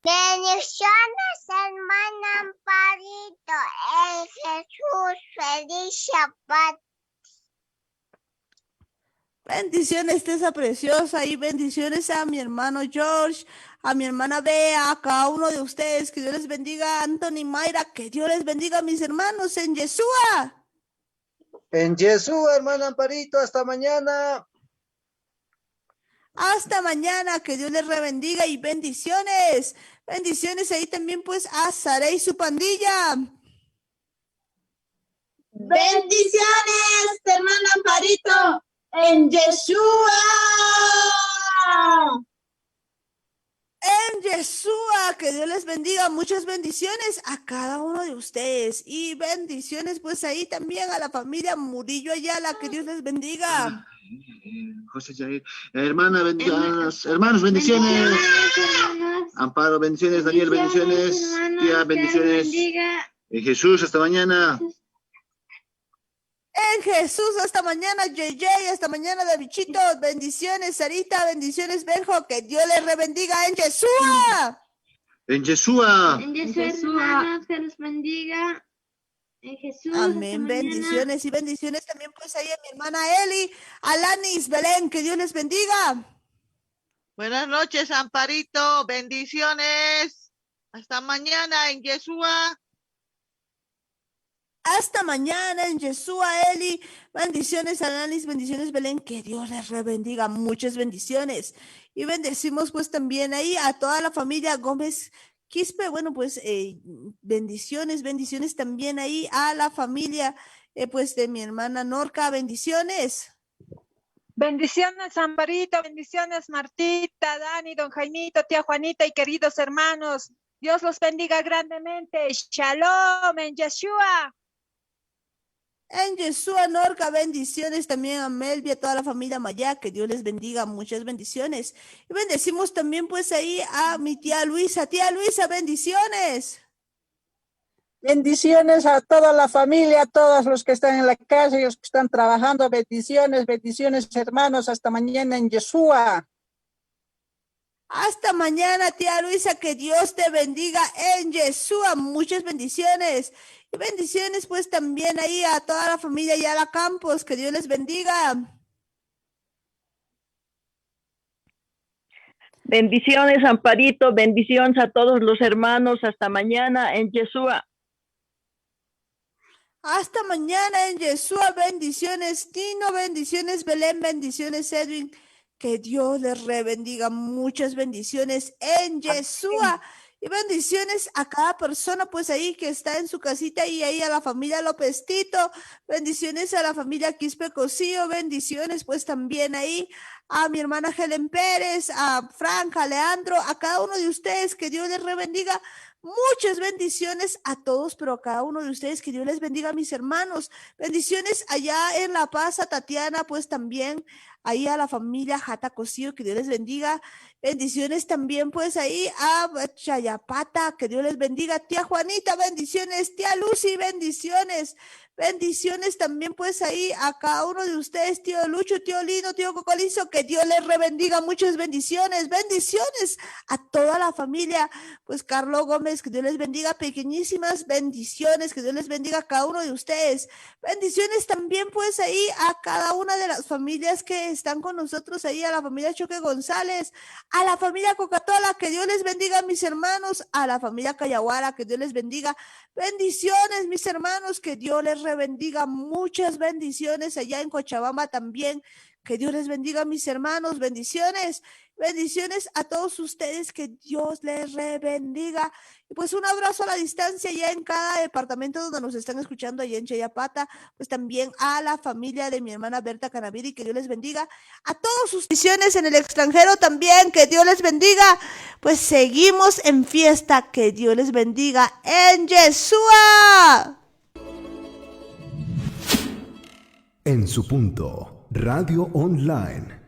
Bendiciones, hermana Amparito, en Jesús, feliz Shabbat. Bendiciones, Tessa Preciosa, y bendiciones a mi hermano George, a mi hermana Bea, a cada uno de ustedes. Que Dios les bendiga, Anthony, Mayra, que Dios les bendiga a mis hermanos en Yeshua. En Yeshua, hermana Amparito, hasta mañana. Hasta mañana, que Dios les rebendiga y bendiciones. Bendiciones ahí también pues a Sara y su pandilla. Bendiciones, hermano Amparito, en Yeshua. En Yeshua, que Dios les bendiga, muchas bendiciones a cada uno de ustedes y bendiciones pues ahí también a la familia Murillo Ayala, que Dios les bendiga. José Jair, hermana, hermanos, bendiciones. Amparo, bendiciones. Daniel, bendiciones. Tía, bendiciones. En Jesús, hasta mañana. En Jesús, hasta mañana, JJ, hasta mañana, Davichito, bendiciones, Sarita, bendiciones, Benjo, que Dios les rebendiga en Yeshua. En Yeshua. En Yeshua, hermanos, que los bendiga. En Jesús. Amén, bendiciones y bendiciones también pues ahí a mi hermana Eli, Alanis, Belén, que Dios les bendiga. Buenas noches, Amparito, bendiciones. Hasta mañana en Yeshua. Hasta mañana en Yeshua, Eli. Bendiciones, Alanis, bendiciones, Belén, que Dios les rebendiga, muchas bendiciones. Y bendecimos pues también ahí a toda la familia Gómez Quispe, bueno, pues bendiciones, bendiciones también ahí a la familia, pues de mi hermana Norca, bendiciones. Bendiciones, Amparito, bendiciones, Martita, Dani, don Jaimito, tía Juanita y queridos hermanos. Dios los bendiga grandemente. Shalom en Yeshua. En Yeshua, Norca, bendiciones también a Melvia, a toda la familia Maya, que Dios les bendiga, muchas bendiciones. Y bendecimos también pues ahí a mi tía Luisa, bendiciones. Bendiciones a toda la familia, a todos los que están en la casa y los que están trabajando. Bendiciones, bendiciones, hermanos. Hasta mañana en Yeshua. Hasta mañana, tía Luisa, que Dios te bendiga en Yeshua, muchas bendiciones. Y bendiciones pues también ahí a toda la familia Yala Campos, que Dios les bendiga. Bendiciones, Amparito, bendiciones a todos los hermanos. Hasta mañana en Yeshua. Hasta mañana en Yeshua, bendiciones Tino, bendiciones Belén, bendiciones Edwin, que Dios les rebendiga, muchas bendiciones en Yeshua. Y bendiciones a cada persona pues ahí que está en su casita y ahí a la familia López Tito, bendiciones a la familia Quispe Cosío, bendiciones pues también ahí a mi hermana Helen Pérez, a Franca, Leandro, a cada uno de ustedes, que Dios les rebendiga. Muchas bendiciones a todos, pero a cada uno de ustedes, que Dios les bendiga a mis hermanos. Bendiciones allá en La Paz, a Tatiana, pues también ahí a la familia Jata Cosío, que Dios les bendiga. Bendiciones también pues ahí a Chayapata, que Dios les bendiga. Tía Juanita, bendiciones. Tía Lucy, bendiciones. Bendiciones también pues ahí a cada uno de ustedes, tío Lucho, tío Lino, tío Cocolizo, que Dios les rebendiga, muchas bendiciones. Bendiciones a toda la familia, pues Carlos Gómez, que Dios les bendiga, pequeñísimas bendiciones, que Dios les bendiga a cada uno de ustedes. Bendiciones también pues ahí a cada una de las familias que están con nosotros ahí, a la familia Choque González, a la familia Cocatola, que Dios les bendiga a mis hermanos, a la familia Cayaguara, que Dios les bendiga. Bendiciones, mis hermanos, que Dios les rebendiga, muchas bendiciones allá en Cochabamba también, que Dios les bendiga, mis hermanos, bendiciones, bendiciones a todos ustedes, que Dios les rebendiga. Y pues un abrazo a la distancia ya en cada departamento donde nos están escuchando, allá en Chayapata, pues también a la familia de mi hermana Berta Canaviri, que Dios les bendiga. A todos sus misiones en el extranjero también, que Dios les bendiga. Pues seguimos en fiesta, que Dios les bendiga en Yeshua. En su punto, Radio Online.